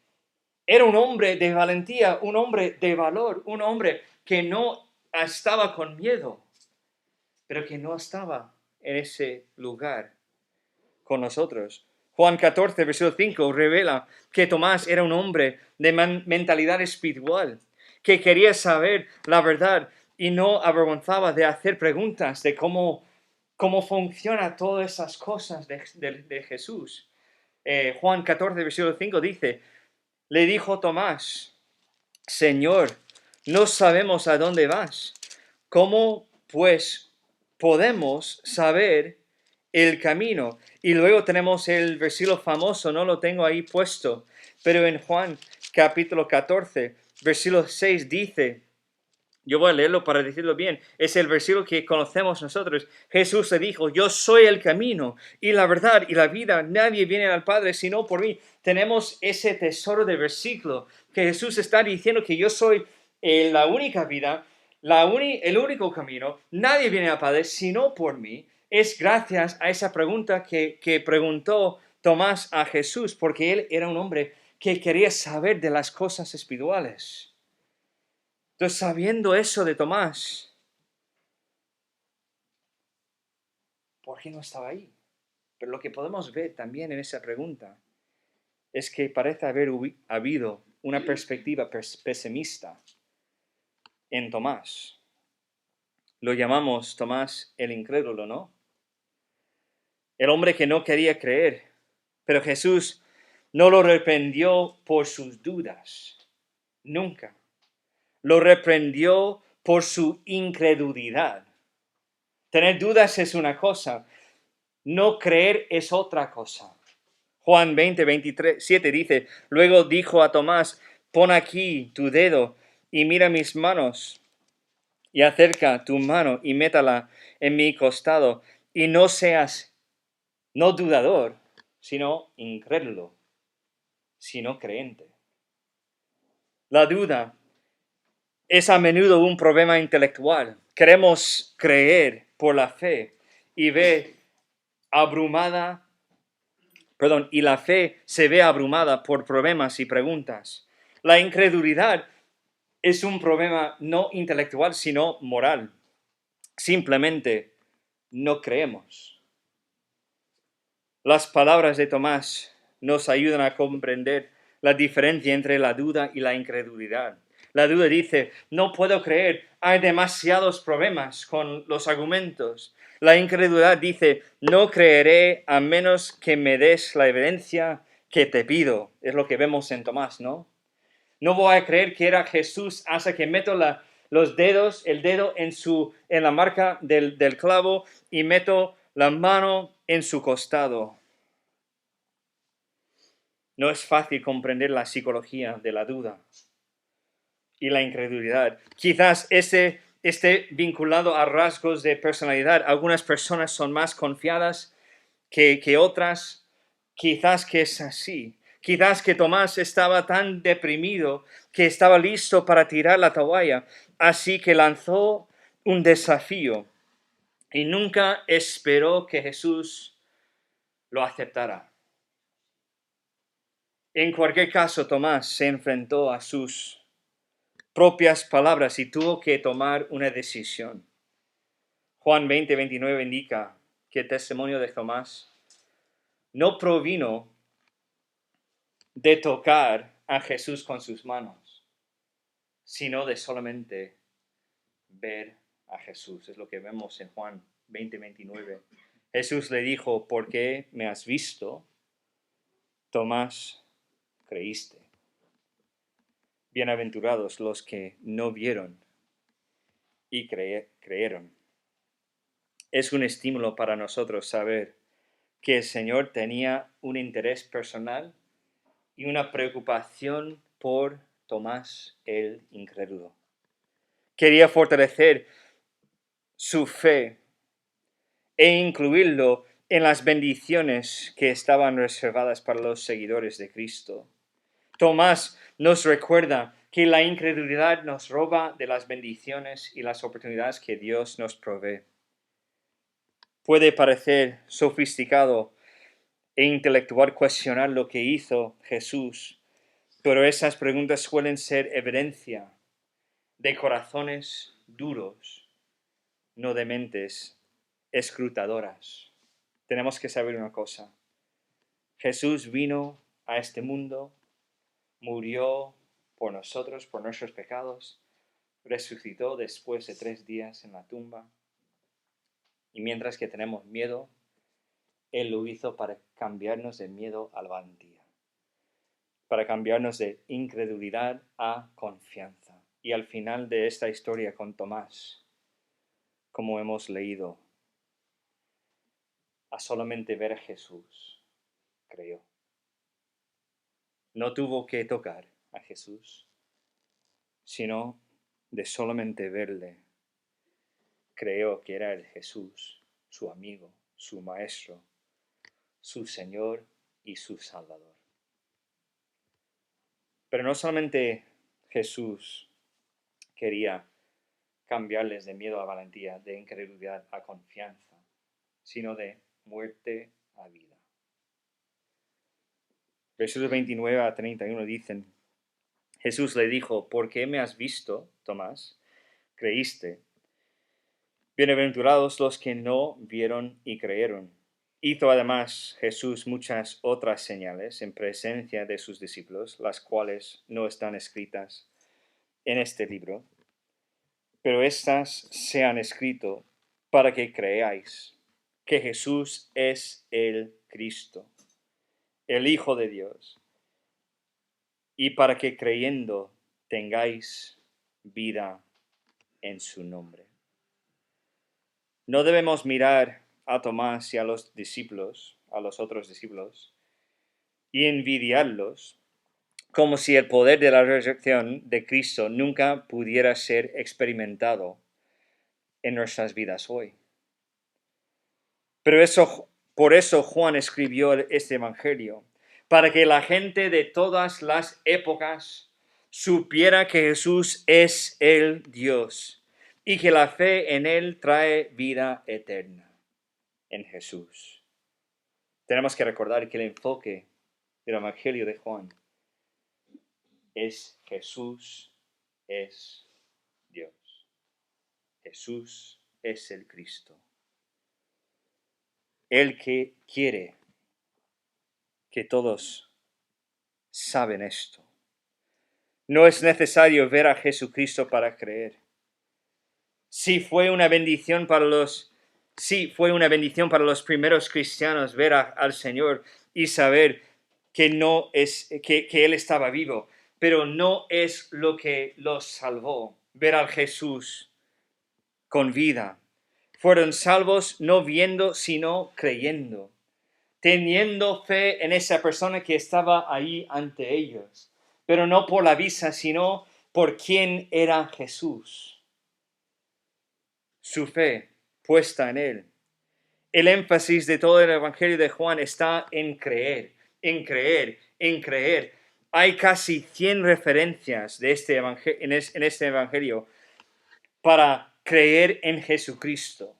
Era un hombre de valentía, un hombre de valor, un hombre que no estaba con miedo, pero que no estaba en ese lugar con nosotros. Juan 14, versículo 5, revela que Tomás era un hombre de mentalidad espiritual, que quería saber la verdad y no avergonzaba de hacer preguntas de cómo funciona todas esas cosas de Jesús. Juan 14, versículo 5 dice: le dijo Tomás: Señor, no sabemos a dónde vas. ¿Cómo pues podemos saber el camino. Y luego tenemos el versículo famoso, no lo tengo ahí puesto, pero en Juan capítulo 14, versículo 6 dice, yo voy a leerlo para decirlo bien, es el versículo que conocemos nosotros. Jesús le dijo, yo soy el camino y la verdad y la vida, nadie viene al Padre sino por mí. Tenemos ese tesoro de versículo que Jesús está diciendo que yo soy la única vida, el único camino, nadie viene al Padre sino por mí. Es gracias a esa pregunta que preguntó Tomás a Jesús, porque él era un hombre que quería saber de las cosas espirituales. Entonces, sabiendo eso de Tomás, ¿por qué no estaba ahí? Pero lo que podemos ver también en esa pregunta es que parece haber habido una perspectiva pesimista en Tomás. Lo llamamos Tomás el incrédulo, ¿no? El hombre que no quería creer. Pero Jesús no lo reprendió por sus dudas. Nunca. Lo reprendió por su incredulidad. Tener dudas es una cosa, no creer es otra cosa. Juan 20:27 dice, luego dijo a Tomás, pon aquí tu dedo y mira mis manos, y acerca tu mano y métala en mi costado, y no seas no dudador, sino incrédulo, sino creente. La duda es a menudo un problema intelectual. Queremos creer por la fe y la fe se ve abrumada por problemas y preguntas. La incredulidad es un problema no intelectual, sino moral. Simplemente no creemos. Las palabras de Tomás nos ayudan a comprender la diferencia entre la duda y la incredulidad. La duda dice, no puedo creer, hay demasiados problemas con los argumentos. La incredulidad dice, no creeré a menos que me des la evidencia que te pido. Es lo que vemos en Tomás, ¿no? No voy a creer que era Jesús hasta que meto el dedo en la marca del clavo y meto la mano en su costado. No es fácil comprender la psicología de la duda y la incredulidad. Quizás ese esté vinculado a rasgos de personalidad. Algunas personas son más confiadas que otras. Quizás que es así. Quizás que Tomás estaba tan deprimido que estaba listo para tirar la toalla. Así que lanzó un desafío y nunca esperó que Jesús lo aceptara. En cualquier caso, Tomás se enfrentó a sus propias palabras y tuvo que tomar una decisión. Juan 20:29 indica que el testimonio de Tomás no provino de tocar a Jesús con sus manos, sino de solamente ver a Jesús. Es lo que vemos en Juan 20:29. Jesús le dijo, ¿por qué me has visto? Tomás, creíste. Bienaventurados los que no vieron y creyeron. Es un estímulo para nosotros saber que el Señor tenía un interés personal y una preocupación por Tomás el incrédulo. Quería fortalecer su fe e incluirlo en las bendiciones que estaban reservadas para los seguidores de Cristo. Tomás nos recuerda que la incredulidad nos roba de las bendiciones y las oportunidades que Dios nos provee. Puede parecer sofisticado e intelectual cuestionar lo que hizo Jesús, pero esas preguntas suelen ser evidencia de corazones duros, no de mentes escrutadoras. Tenemos que saber una cosa. Jesús vino a este mundo, murió por nosotros, por nuestros pecados, resucitó después de 3 días en la tumba. Y mientras que tenemos miedo, Él lo hizo para cambiarnos de miedo a la valentía, para cambiarnos de incredulidad a confianza. Y al final de esta historia con Tomás, como hemos leído, a solamente ver a Jesús, creyó. No tuvo que tocar a Jesús, sino de solamente verle, creyó que era el Jesús, su amigo, su maestro, su Señor y su Salvador. Pero no solamente Jesús quería cambiarles de miedo a valentía, de incredulidad a confianza, sino de muerte a vida. Versículos 29 a 31 dicen, Jesús le dijo, ¿por qué me has visto, Tomás? ¿Creíste? Bienaventurados los que no vieron y creyeron. Hizo además Jesús muchas otras señales en presencia de sus discípulos, las cuales no están escritas en este libro, pero éstas se han escrito para que creáis que Jesús es el Cristo, el Hijo de Dios, y para que creyendo tengáis vida en su nombre. No debemos mirar a Tomás y a los discípulos, a los otros discípulos, y envidiarlos como si el poder de la resurrección de Cristo nunca pudiera ser experimentado en nuestras vidas hoy. Pero por eso Juan escribió este evangelio, para que la gente de todas las épocas supiera que Jesús es el Dios y que la fe en Él trae vida eterna en Jesús. Tenemos que recordar que el enfoque del evangelio de Juan es Jesús es Dios. Jesús es el Cristo. El que quiere que todos saben esto. No es necesario ver a Jesucristo para creer. Sí fue una bendición para los primeros cristianos ver al Señor y saber que Él estaba vivo, pero no es lo que los salvó, ver al Jesús con vida. Fueron salvos no viendo, sino creyendo, teniendo fe en esa persona que estaba ahí ante ellos, pero no por la vista, sino por quién era Jesús. Su fe puesta en Él. El énfasis de todo el Evangelio de Juan está en creer, en creer, en creer. Hay casi 100 referencias de en este Evangelio para creer en Jesucristo.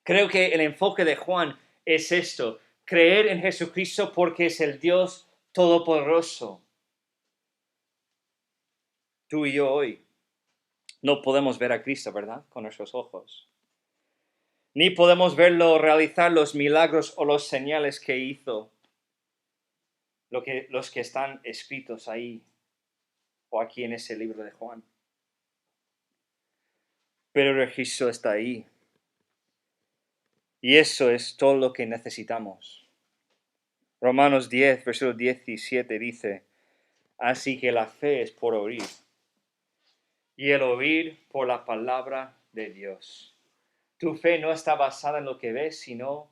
Creo que el enfoque de Juan es esto, creer en Jesucristo porque es el Dios Todopoderoso. Tú y yo hoy no podemos ver a Cristo, ¿verdad? Con nuestros ojos. Ni podemos verlo realizar los milagros o los señales que hizo, los que están escritos ahí o aquí en ese libro de Juan. Pero el registro está ahí. Y eso es todo lo que necesitamos. Romanos 10, versículo 17 dice, así que la fe es por oír, y el oír por la palabra de Dios. Tu fe no está basada en lo que ves, sino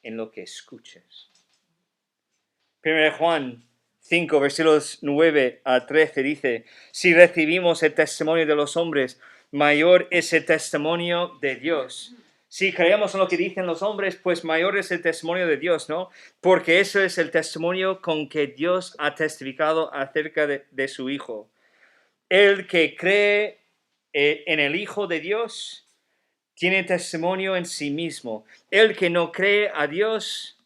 en lo que escuches. 1 Juan 5, versículos 9 a 13 dice, si recibimos el testimonio de los hombres, mayor es el testimonio de Dios. Si creemos en lo que dicen los hombres, pues mayor es el testimonio de Dios, ¿no? Porque eso es el testimonio con que Dios ha testificado acerca de su Hijo. El que cree en el Hijo de Dios tiene testimonio en sí mismo. El que no cree a Dios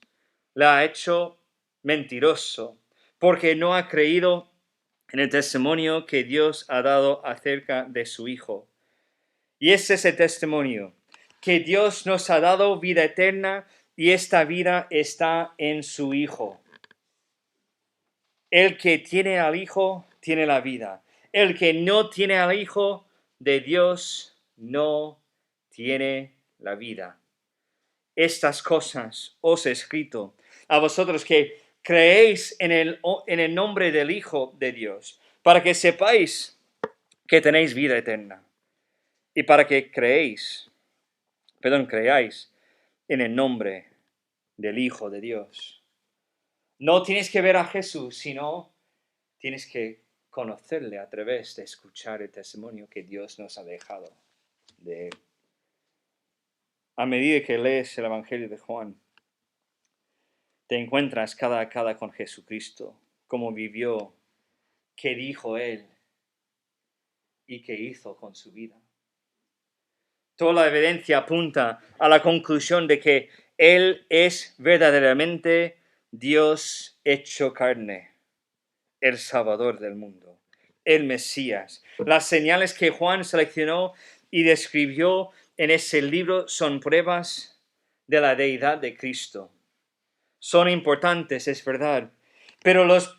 la ha hecho mentiroso, porque no ha creído en el testimonio que Dios ha dado acerca de su Hijo. Y ese es el testimonio, que Dios nos ha dado vida eterna y esta vida está en su Hijo. El que tiene al Hijo tiene la vida. El que no tiene al Hijo de Dios no tiene la vida. Estas cosas os he escrito a vosotros que creéis en el nombre del Hijo de Dios, para que sepáis que tenéis vida eterna y para que creáis en el nombre del Hijo de Dios. No tienes que ver a Jesús, sino tienes que conocerle a través de escuchar el testimonio que Dios nos ha dejado de él. A medida que lees el Evangelio de Juan, te encuentras cada a cada con Jesucristo, cómo vivió, qué dijo él y qué hizo con su vida. Toda la evidencia apunta a la conclusión de que él es verdaderamente Dios hecho carne, el Salvador del mundo, el Mesías. Las señales que Juan seleccionó y describió en ese libro son pruebas de la deidad de Cristo. Son importantes, es verdad, pero los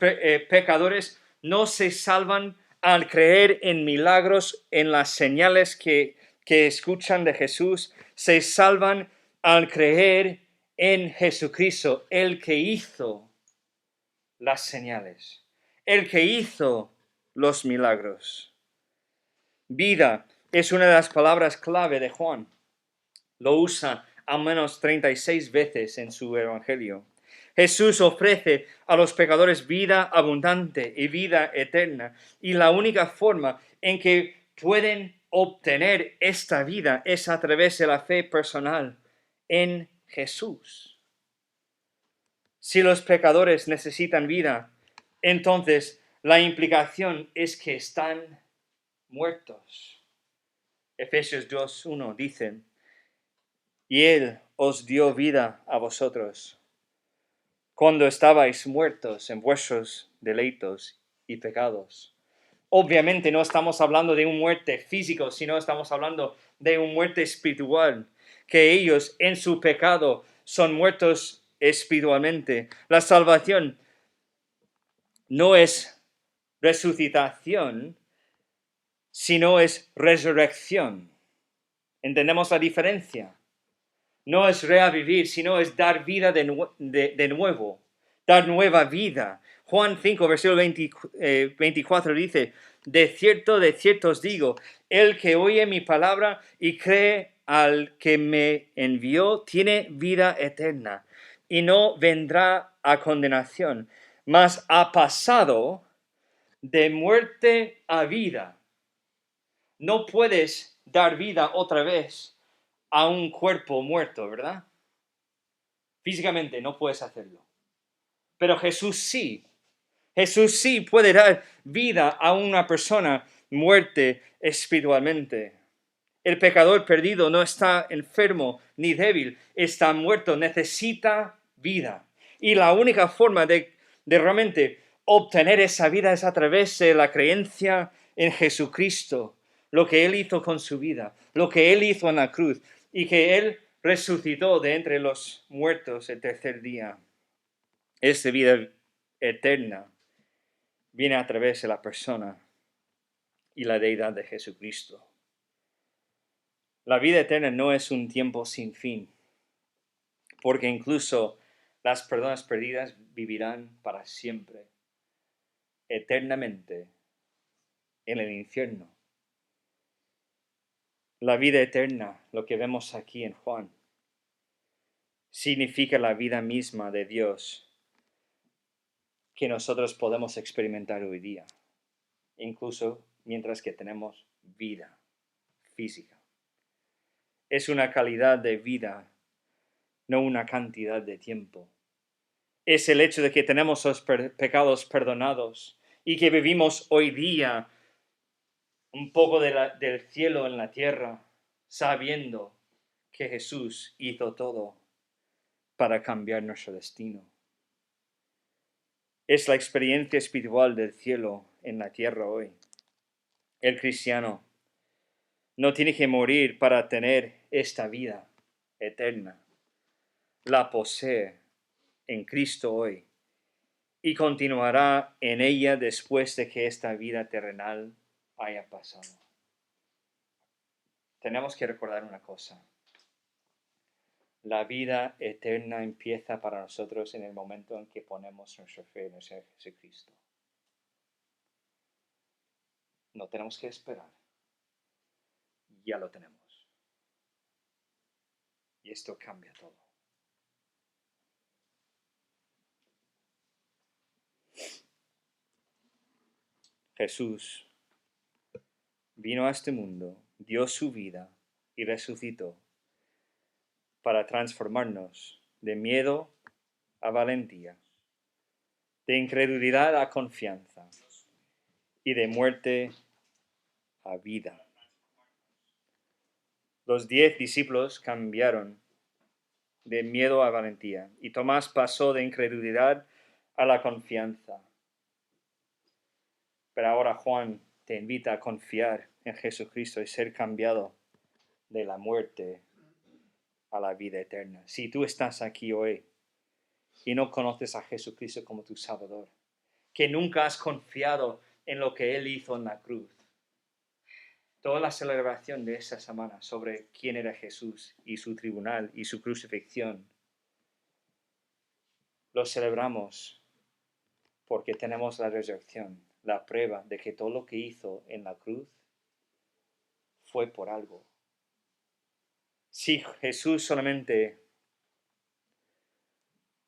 pecadores no se salvan al creer en milagros, en las señales que escuchan de Jesús, se salvan al creer en Jesucristo, el que hizo las señales, el que hizo los milagros. Vida es una de las palabras clave de Juan. Lo usa al menos 36 veces en su evangelio. Jesús ofrece a los pecadores vida abundante y vida eterna. Y la única forma en que pueden obtener esta vida es a través de la fe personal en Jesús. Si los pecadores necesitan vida, entonces la implicación es que están muertos. Efesios 2:1 dice: y Él os dio vida a vosotros, cuando estabais muertos en vuestros delitos y pecados. Obviamente no estamos hablando de una muerte física, sino estamos hablando de una muerte espiritual, que ellos en su pecado son muertos espiritualmente. La salvación no es resucitación, sino es resurrección. ¿Entendemos la diferencia? No es revivir, sino es dar vida de nuevo, dar nueva vida. Juan 5, versículo 24 dice: de cierto os digo, el que oye mi palabra y cree al que me envió, tiene vida eterna, y no vendrá a condenación, mas ha pasado de muerte a vida. No puedes dar vida otra vez a un cuerpo muerto, ¿verdad? Físicamente no puedes hacerlo. Pero Jesús sí. Jesús sí puede dar vida a una persona muerta espiritualmente. El pecador perdido no está enfermo ni débil, está muerto, necesita vida. Y la única forma de realmente obtener esa vida es a través de la creencia en Jesucristo, lo que Él hizo con su vida, lo que Él hizo en la cruz, y que Él resucitó de entre los muertos el tercer día. Esta vida eterna viene a través de la persona y la deidad de Jesucristo. La vida eterna no es un tiempo sin fin, porque incluso las personas perdidas vivirán para siempre, eternamente, en el infierno. La vida eterna, lo que vemos aquí en Juan, significa la vida misma de Dios que nosotros podemos experimentar hoy día, incluso mientras que tenemos vida física. Es una calidad de vida, no una cantidad de tiempo. Es el hecho de que tenemos los pecados perdonados y que vivimos hoy día un poco del cielo en la tierra, sabiendo que Jesús hizo todo para cambiar nuestro destino. Es la experiencia espiritual del cielo en la tierra hoy. El cristiano no tiene que morir para tener esta vida eterna. La posee en Cristo hoy y continuará en ella después de que esta vida terrenal haya pasado. Tenemos que recordar una cosa. La vida eterna empieza para nosotros en el momento en que ponemos nuestra fe en Jesucristo. No tenemos que esperar. Ya lo tenemos. Y esto cambia todo. Jesús vino a este mundo, dio su vida y resucitó para transformarnos de miedo a valentía, de incredulidad a confianza y de muerte a vida. Los 10 discípulos cambiaron de miedo a valentía y Tomás pasó de incredulidad a la confianza. Pero ahora Juan te invita a confiar en Jesucristo y ser cambiado de la muerte a la vida eterna. Si tú estás aquí hoy y no conoces a Jesucristo como tu Salvador, que nunca has confiado en lo que Él hizo en la cruz, toda la celebración de esta semana sobre quién era Jesús y su tribunal y su crucifixión, lo celebramos porque tenemos la resurrección, la prueba de que todo lo que hizo en la cruz fue por algo. Si Jesús solamente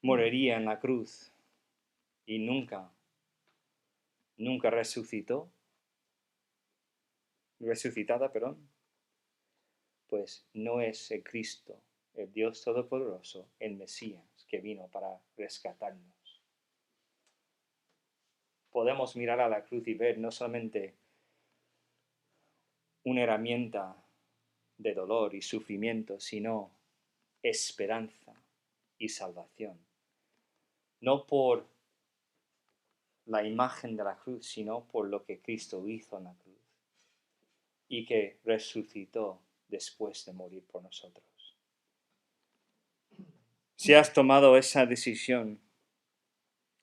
moriría en la cruz y nunca resucitada, pues no es el Cristo, el Dios Todopoderoso, el Mesías que vino para rescatarnos. Podemos mirar a la cruz y ver no solamente una herramienta de dolor y sufrimiento, sino esperanza y salvación. No por la imagen de la cruz, sino por lo que Cristo hizo en la cruz y que resucitó después de morir por nosotros. Si has tomado esa decisión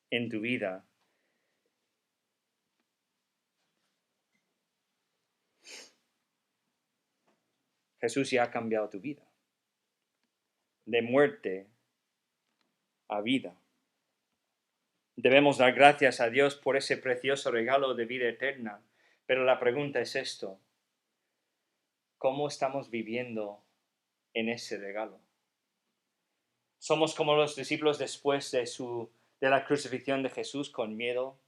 en tu vida, Jesús ya ha cambiado tu vida, de muerte a vida. Debemos dar gracias a Dios por ese precioso regalo de vida eterna, pero la pregunta es esto: ¿cómo estamos viviendo en ese regalo? ¿Somos como los discípulos después de la crucifixión de Jesús, con miedo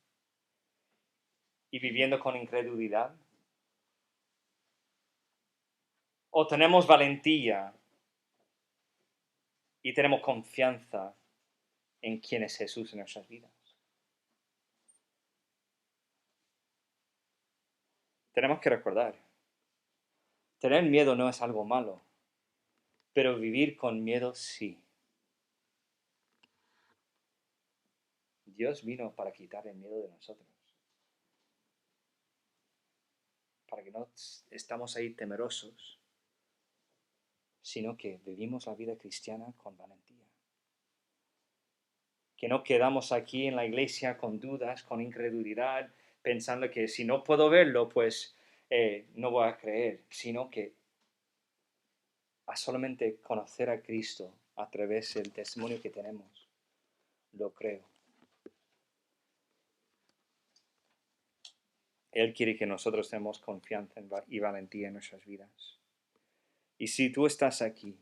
y viviendo con incredulidad? ¿O tenemos valentía y tenemos confianza en quién es Jesús en nuestras vidas? Tenemos que recordar, tener miedo no es algo malo, pero vivir con miedo sí. Dios vino para quitar el miedo de nosotros, para que no estamos ahí temerosos, sino que vivimos la vida cristiana con valentía. Que no quedamos aquí en la iglesia con dudas, con incredulidad, pensando que si no puedo verlo, pues no voy a creer, sino que a solamente conocer a Cristo a través del testimonio que tenemos, lo creo. Él quiere que nosotros tengamos confianza y valentía en nuestras vidas. Y si tú estás aquí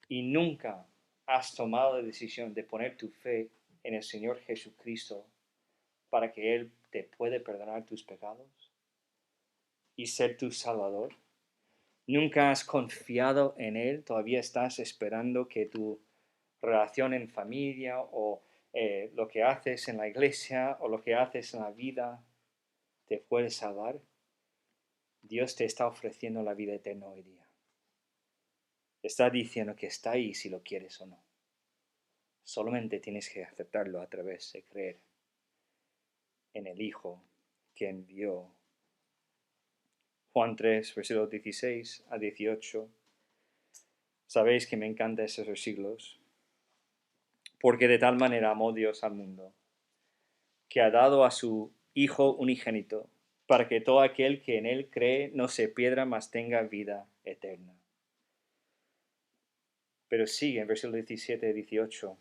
y nunca has tomado la decisión de poner tu fe en el Señor Jesucristo para que Él te puede perdonar tus pecados y ser tu Salvador, nunca has confiado en Él, todavía estás esperando que tu relación en familia o lo que haces en la iglesia o lo que haces en la vida te puede salvar, Dios te está ofreciendo la vida eterna hoy día. Te está diciendo que está ahí si lo quieres o no. Solamente tienes que aceptarlo a través de creer en el Hijo que envió. Juan 3, versículos 16 a 18. Sabéis que me encantan esos versículos. Porque de tal manera amó Dios al mundo, que ha dado a su Hijo unigénito, para que todo aquel que en Él cree no se pierda, mas tenga vida eterna. Pero sigue en versículos 17 y 18.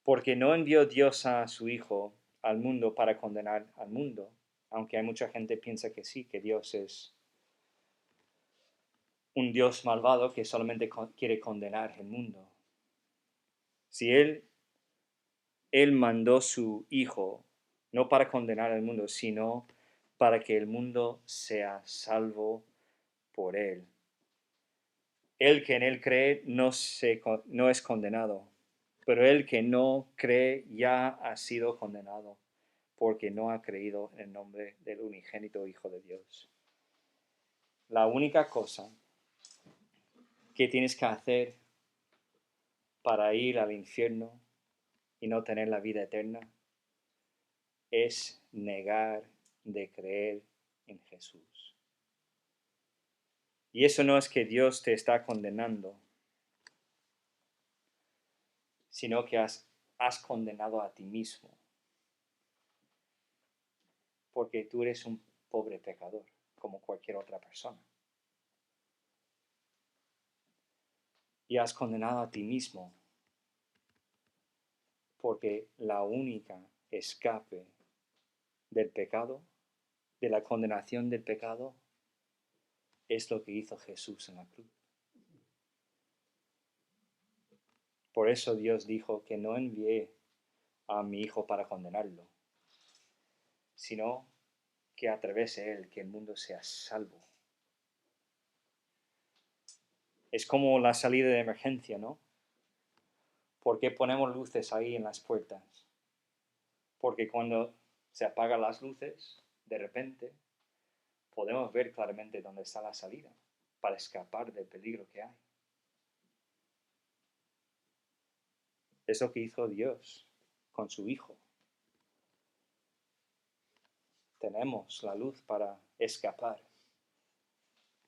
Porque no envió Dios a su Hijo al mundo para condenar al mundo, aunque hay mucha gente que piensa que sí, que Dios es un Dios malvado que solamente quiere condenar el mundo. Si Él mandó su Hijo no para condenar al mundo, sino para que el mundo sea salvo por él. El que en él cree no es condenado, pero el que no cree ya ha sido condenado, porque no ha creído en el nombre del unigénito Hijo de Dios. La única cosa que tienes que hacer para ir al infierno y no tener la vida eterna es negar de creer en Jesús. Y eso no es que Dios te está condenando, sino que has condenado a ti mismo, porque tú eres un pobre pecador, como cualquier otra persona. Y has condenado a ti mismo, porque la única escape del pecado, de la condenación del pecado, es lo que hizo Jesús en la cruz. Por eso Dios dijo que no envié a mi Hijo para condenarlo, sino que a través de él que el mundo sea salvo. Es como la salida de emergencia, ¿no? ¿Por qué ponemos luces ahí en las puertas? Porque cuando se apagan las luces, de repente, podemos ver claramente dónde está la salida para escapar del peligro que hay. Es lo que hizo Dios con su Hijo. Tenemos la luz para escapar,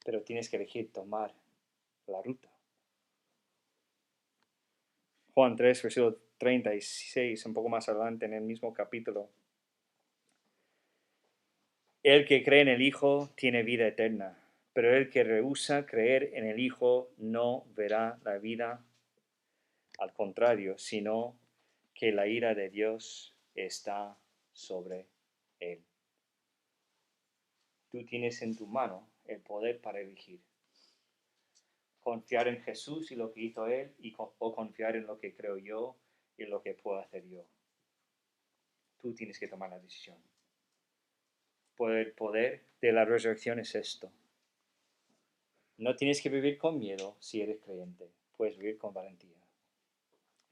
pero tienes que elegir tomar la ruta. Juan 3, versículo 36, un poco más adelante en el mismo capítulo. El que cree en el Hijo tiene vida eterna, pero el que rehúsa creer en el Hijo no verá la vida, al contrario, sino que la ira de Dios está sobre él. Tú tienes en tu mano el poder para elegir. Confiar en Jesús y lo que hizo él, o confiar en lo que creo yo y lo que puedo hacer yo. Tú tienes que tomar la decisión. El poder de la resurrección es esto. No tienes que vivir con miedo si eres creyente. Puedes vivir con valentía.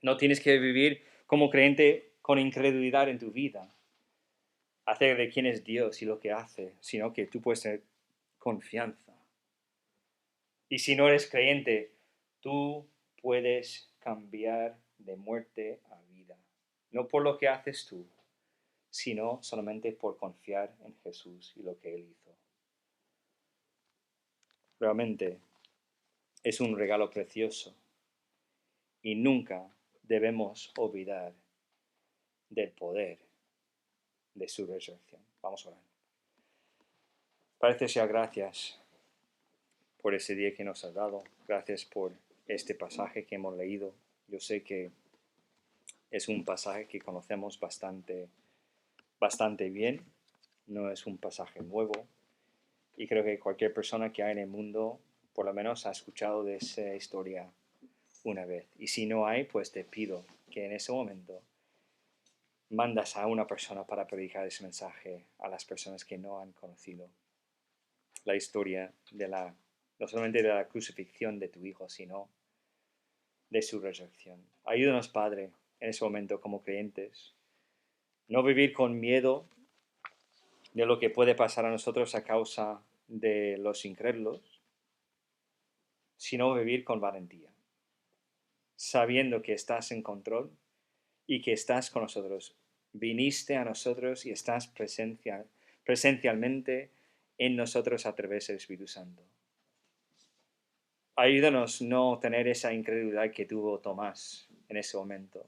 No tienes que vivir como creyente con incredulidad en tu vida acerca de quién es Dios y lo que hace, sino que tú puedes tener confianza. Y si no eres creyente, tú puedes cambiar de muerte a vida. No por lo que haces tú, sino solamente por confiar en Jesús y lo que Él hizo. Realmente es un regalo precioso y nunca debemos olvidar del poder de su resurrección. Vamos a orar. Padre, sea gracias por ese día que nos has dado. Gracias por este pasaje que hemos leído. Yo sé que es un pasaje que conocemos bastante bien. No es un pasaje nuevo. Y creo que cualquier persona que hay en el mundo, por lo menos ha escuchado de esa historia una vez. Y si no hay, pues te pido que en ese momento mandas a una persona para predicar ese mensaje a las personas que no han conocido la historia no solamente de la crucifixión de tu Hijo, sino de su resurrección. Ayúdanos, Padre, en ese momento como creyentes, no vivir con miedo de lo que puede pasar a nosotros a causa de los incrédulos, sino vivir con valentía, sabiendo que estás en control y que estás con nosotros. Viniste a nosotros y estás presencialmente en nosotros a través del Espíritu Santo. Ayúdanos no tener esa incredulidad que tuvo Tomás en ese momento,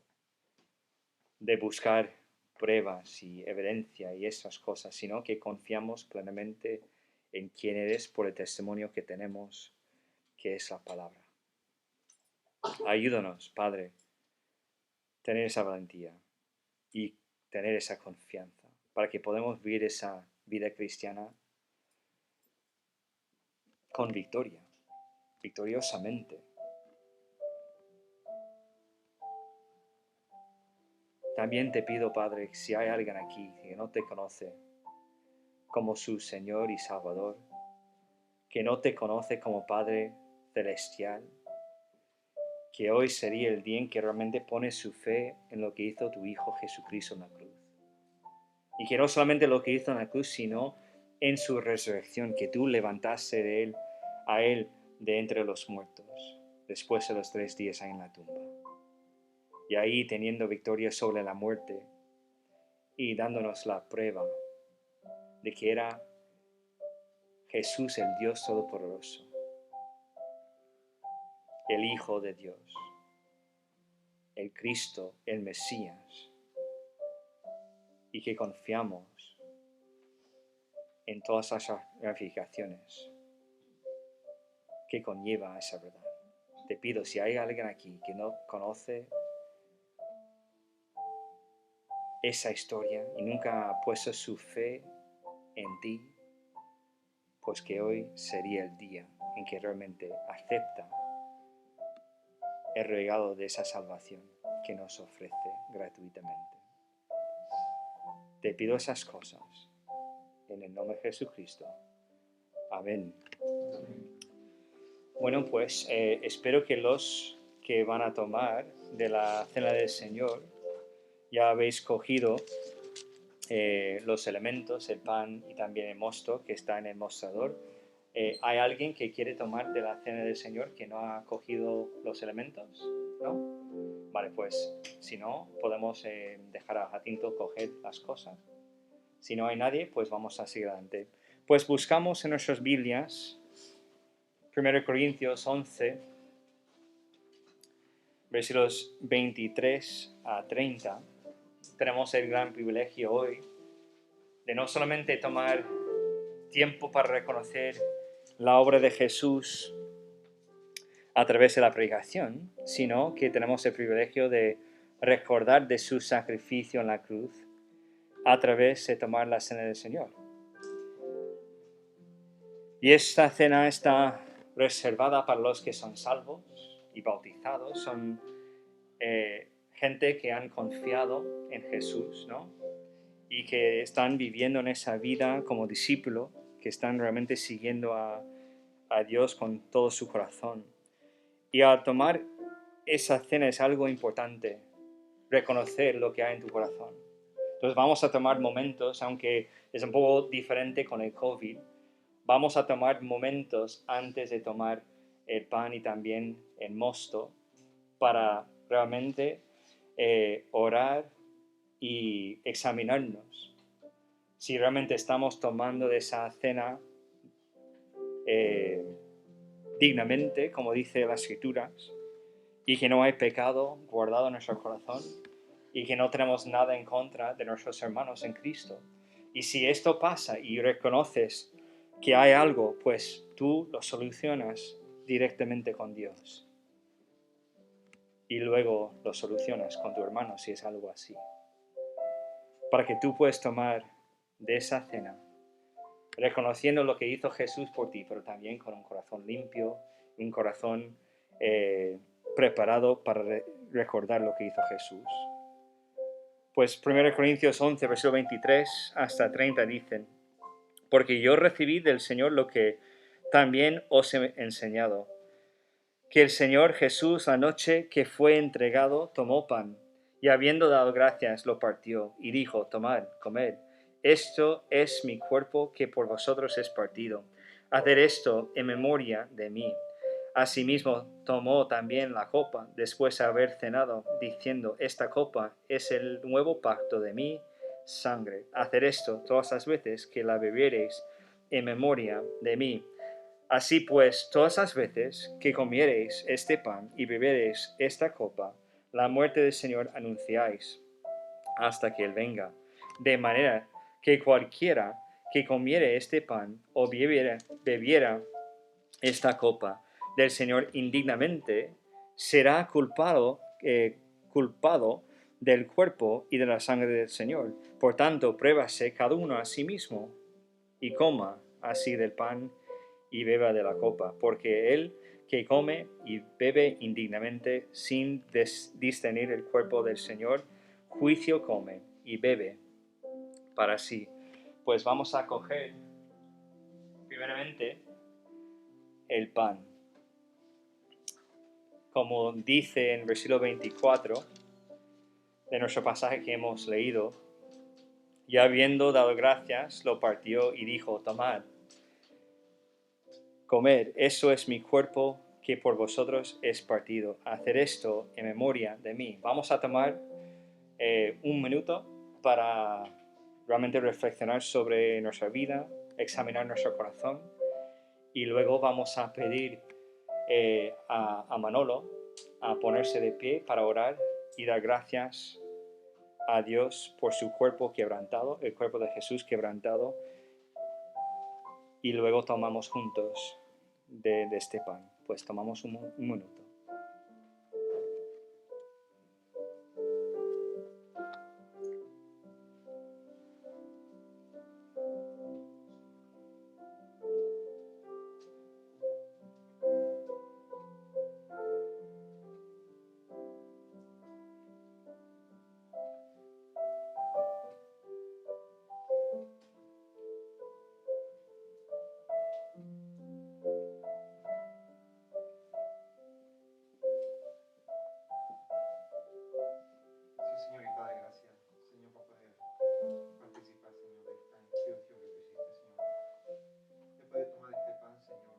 de buscar pruebas y evidencia y esas cosas, sino que confiamos plenamente en quién eres por el testimonio que tenemos, que es la palabra. Ayúdanos, Padre, tener esa valentía y tener esa confianza para que podamos vivir esa vida cristiana con victoria, victoriosamente. también te pido, Padre, que si hay alguien aquí que no te conoce como su Señor y Salvador, que no te conoce como Padre celestial, que hoy sería el día en que realmente pone su fe en lo que hizo tu Hijo Jesucristo en la cruz. Y que no solamente lo que hizo en la cruz, sino en su resurrección, que tú levantaste a Él de entre los muertos, después de los 3 días ahí en la tumba. Y ahí teniendo victoria sobre la muerte y dándonos la prueba de que era Jesús el Dios Todopoderoso, el Hijo de Dios, el Cristo, el Mesías, y que confiamos en todas las ramificaciones que conlleva esa verdad. Te pido, si hay alguien aquí que no conoce esa historia y nunca ha puesto su fe en ti, pues que hoy sería el día en que realmente acepta el regalo de esa salvación que nos ofrece gratuitamente. Te pido esas cosas en el nombre de Jesucristo. Amén. Bueno, pues espero que los que van a tomar de la cena del Señor ya habéis cogido los elementos, el pan y también el mosto que está en el mostrador. ¿Hay alguien que quiere tomar de la cena del Señor que no ha cogido los elementos? ¿No? Vale, pues si no, podemos dejar a Jacinto coger las cosas. Si no hay nadie, pues vamos a seguir adelante. Pues buscamos en nuestras Biblias 1 Corintios 11, versículos 23 a 30. Tenemos el gran privilegio hoy de no solamente tomar tiempo para reconocer la obra de Jesús a través de la predicación, sino que tenemos el privilegio de recordar de su sacrificio en la cruz a través de tomar la cena del Señor. Y esta cena está reservada para los que son salvos y bautizados, son gente que han confiado en Jesús, ¿no? Y que están viviendo en esa vida como discípulo, que están realmente siguiendo a Dios con todo su corazón. Y al tomar esa cena es algo importante, reconocer lo que hay en tu corazón. Entonces vamos a tomar momentos, aunque es un poco diferente con el COVID, vamos a tomar momentos antes de tomar el pan y también el mosto para realmente orar y examinarnos si realmente estamos tomando de esa cena dignamente, como dice las Escrituras, y que no hay pecado guardado en nuestro corazón y que no tenemos nada en contra de nuestros hermanos en Cristo. Y si esto pasa y reconoces que hay algo, pues tú lo solucionas directamente con Dios. Y luego lo solucionas con tu hermano si es algo así. Para que tú puedas tomar de esa cena, reconociendo lo que hizo Jesús por ti, pero también con un corazón limpio, un corazón preparado para recordar lo que hizo Jesús. Pues 1 Corintios 11, versículo 23 hasta 30 dicen: porque yo recibí del Señor lo que también os he enseñado, que el Señor Jesús, la noche que fue entregado, tomó pan, y habiendo dado gracias, lo partió, y dijo: tomad, comed, esto es mi cuerpo que por vosotros es partido. Haced esto en memoria de mí. Asimismo tomó también la copa, después de haber cenado, diciendo: esta copa es el nuevo pacto de mi sangre. Haced esto todas las veces que la bebiereis en memoria de mí. Así pues, todas las veces que comiereis este pan y bebereis esta copa, la muerte del Señor anunciáis hasta que Él venga. De manera que cualquiera que comiere este pan o bebiera esta copa del Señor indignamente, será culpado del cuerpo y de la sangre del Señor. Por tanto, pruébase cada uno a sí mismo y coma así del pan y beba de la copa, porque el que come y bebe indignamente sin discernir el cuerpo del Señor, juicio come y bebe para sí. Pues vamos a coger primeramente el pan. Como dice en versículo 24 de nuestro pasaje que hemos leído, ya habiendo dado gracias, lo partió y dijo: tomad, comed, eso es mi cuerpo que por vosotros es partido. Hacer esto en memoria de mí. Vamos a tomar un minuto para realmente reflexionar sobre nuestra vida, examinar nuestro corazón, y luego vamos a pedir a Manolo a ponerse de pie para orar y dar gracias a Dios por su cuerpo quebrantado, el cuerpo de Jesús quebrantado, y luego tomamos juntos de este pan. Pues tomamos un minuto. Sí, Señor y Padre, gracias, Señor, por poder participar, Señor, de esta institución que tú hiciste, Señor. De poder tomar este pan, Señor,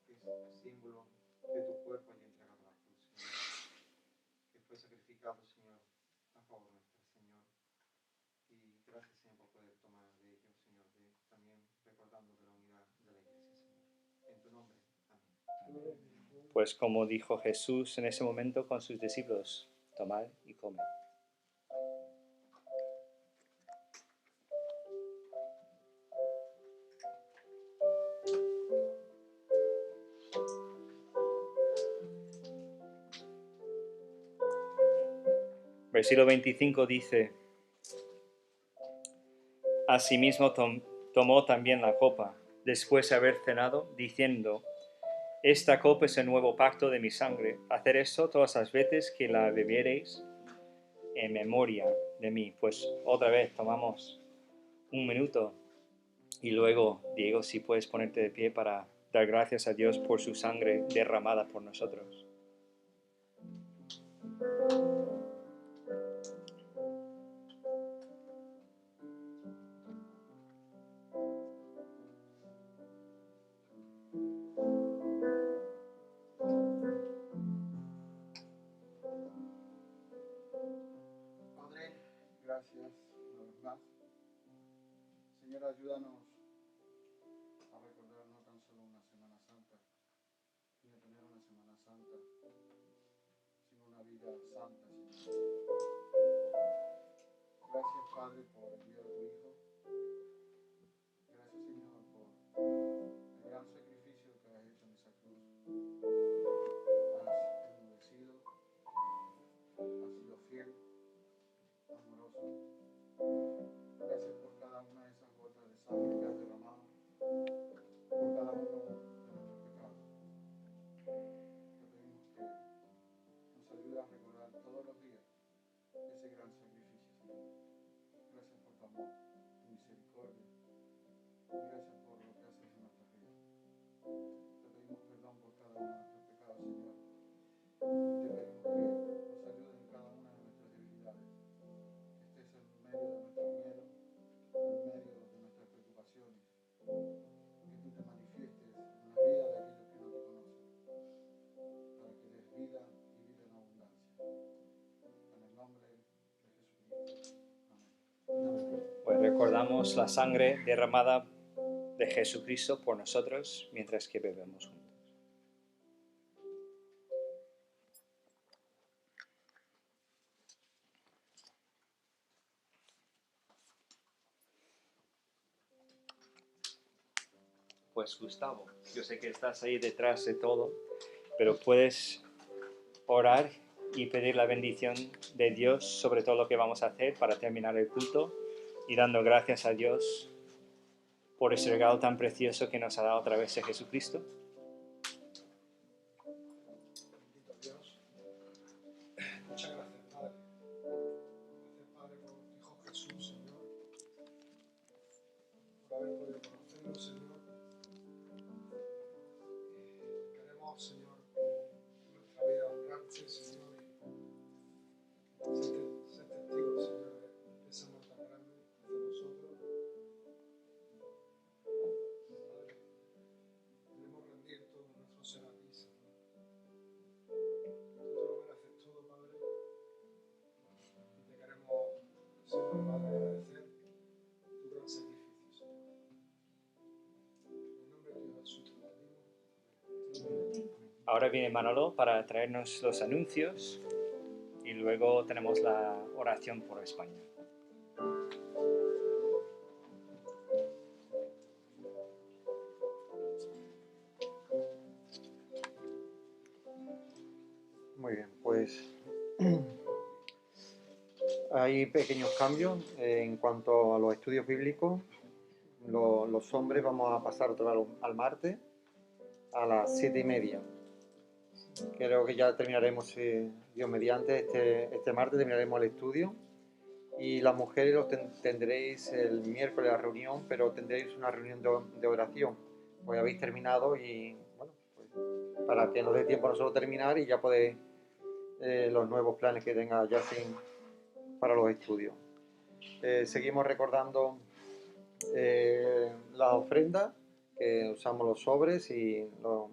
que es el símbolo de tu cuerpo y entregado a la cruz, Señor, que fue sacrificado, Señor, a favor nuestro, Señor. Y gracias, Señor, por poder tomar de ello, Señor, también recordando de la unidad de la iglesia, Señor. En tu nombre, amén. Pues como dijo Jesús en ese momento con sus discípulos: tomad y comed. Versículo 25 dice: asimismo tomó también la copa, después de haber cenado, diciendo: esta copa es el nuevo pacto de mi sangre. Hacer esto todas las veces que la bebiereis en memoria de mí. Pues otra vez tomamos un minuto y luego, Diego, si puedes ponerte de pie para dar gracias a Dios por su sangre derramada por nosotros. Padre, gracias una vez más. Señor, ayúdanos a recordar no tan solo una Semana Santa, sino tener una Semana Santa, sino una vida santa, Señor. Gracias, Padre, por enviar a tu Hijo. Gracias, Señor, por el gran sacrificio que has hecho en esa cruz. Has enmudecido, has sido fiel, amoroso. Gracias por cada una de esas gotas de sangre que has derramado, por cada uno de nuestros pecados. Te pedimos que nos ayudes a recordar todos los días ese gran sacrificio, Señor. Gracias por tu amor, tu misericordia, y gracias por lo que haces en nuestras vidas. Te pedimos perdón por cada uno de nuestros pecados, Señor. Y te pedimos que nos ayudes en cada una de nuestras debilidades, que estés en medio de nuestros miedos, en medio de nuestras preocupaciones, que tú te manifiestes en la vida de aquellos que no te conocen, para que des vida y vida en abundancia. En el nombre de Jesucristo. Amén. Pues recordamos la sangre derramada de Jesucristo por nosotros mientras que bebemos juntos. Pues Gustavo, yo sé que estás ahí detrás de todo, pero puedes orar y pedir la bendición de Dios sobre todo lo que vamos a hacer para terminar el culto, y dando gracias a Dios por ese regalo tan precioso que nos ha dado a través de Jesucristo. Bendito Dios. Muchas gracias, Padre. Gracias, Padre, Señor, para agradecer tu gran sacrificio, Señor. En nombre de Jesús te lo pedimos. Ahora viene Manolo para traernos los anuncios y luego tenemos la oración por España. Muy bien, pues hay pequeños cambios en cuanto a los estudios bíblicos. Los hombres vamos a pasar otra vez al martes a las 7:30. Creo que ya terminaremos, Dios mediante, este martes terminaremos el estudio. Y las mujeres los tendréis el miércoles la reunión, pero tendréis una reunión de oración. Pues habéis terminado y, bueno, pues, para que nos dé tiempo a nosotros terminar y ya podéis los nuevos planes que tenga ya para los estudios. Seguimos recordando las ofrendas, que usamos los sobres y los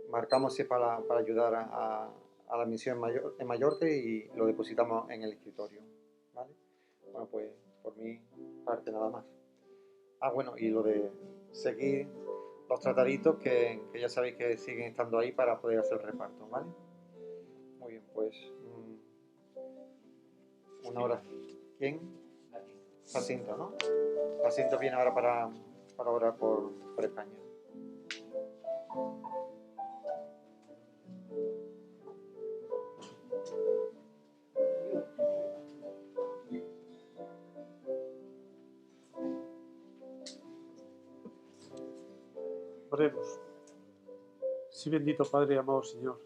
marcamos para ayudar a la misión en Mallorca y lo depositamos en el escritorio, ¿vale? Bueno, pues por mi parte nada más. Bueno, y lo de seguir los trataditos que ya sabéis que siguen estando ahí para poder hacer el reparto, ¿vale? Muy bien, pues una hora. ¿Quién? Jacinto, ¿no? Jacinto viene ahora para orar por España. Oremos. Sí, bendito Padre, amado Señor.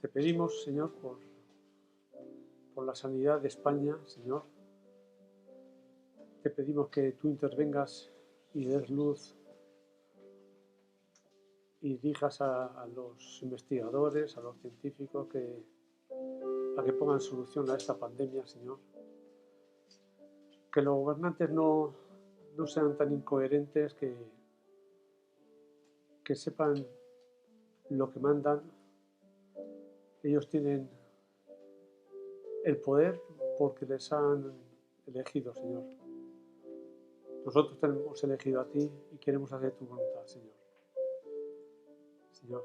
Te pedimos, Señor, por la sanidad de España, Señor. Te pedimos que tú intervengas y des luz y dirijas a los investigadores, a los científicos, a que pongan solución a esta pandemia, Señor. Que los gobernantes no sean tan incoherentes, que sepan lo que mandan. Ellos tienen el poder porque les han elegido, Señor. Nosotros te hemos elegido a ti y queremos hacer tu voluntad, Señor. Señor,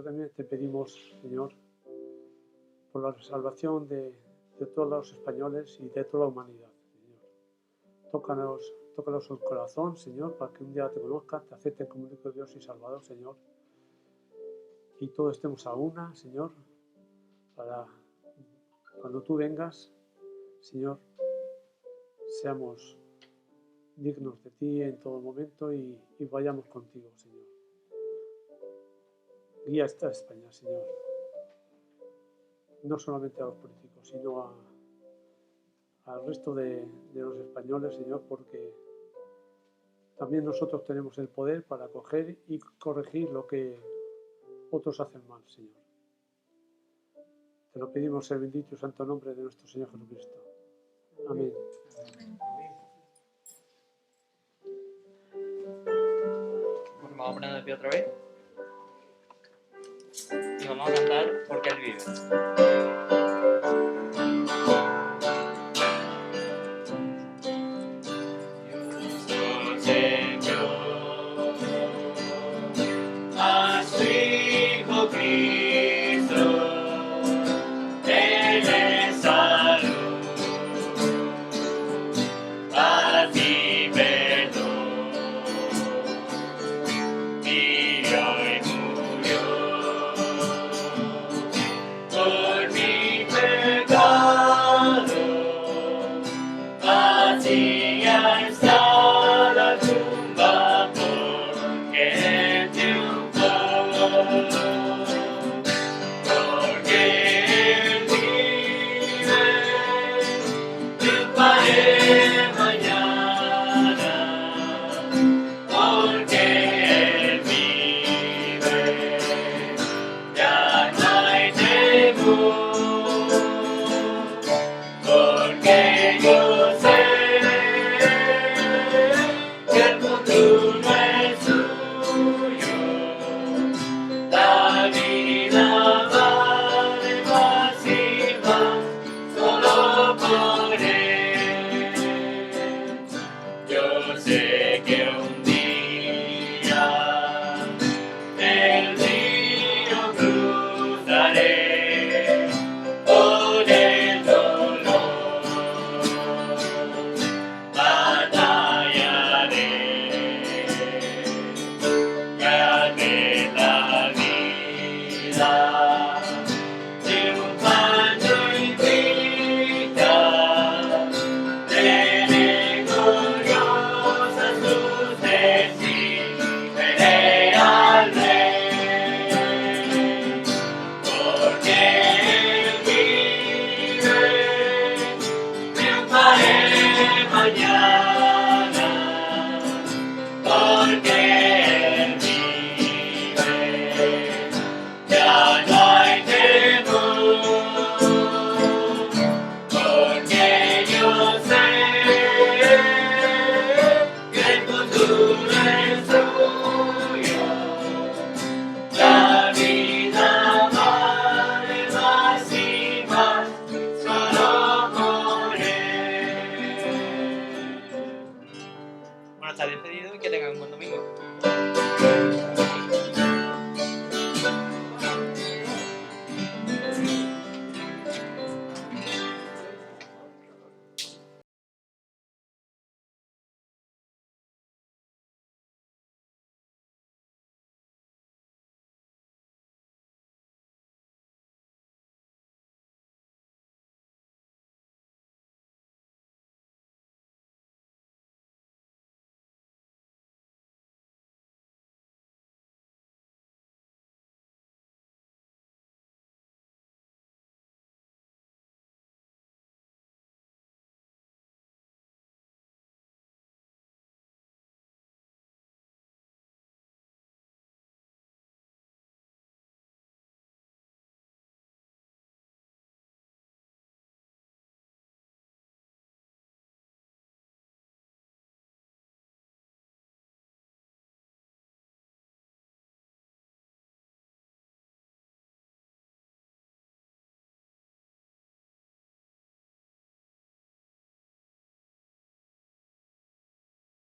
también te pedimos, Señor, por la salvación de todos los españoles y de toda la humanidad, Señor. Tócanos el corazón, Señor, para que un día te conozcan, te acepten como único Dios y Salvador, Señor. Y todos estemos a una, Señor, para cuando tú vengas, Señor, seamos dignos de ti en todo momento y vayamos contigo, Señor. Guía esta España, Señor. No solamente a los políticos, sino al resto de los españoles, Señor, porque también nosotros tenemos el poder para coger y corregir lo que otros hacen mal, Señor. Te lo pedimos en el bendito y santo nombre de nuestro Señor Jesucristo. Amén. Bueno, vamos a poner de pie otra vez. Y vamos a cantar Porque Él vive.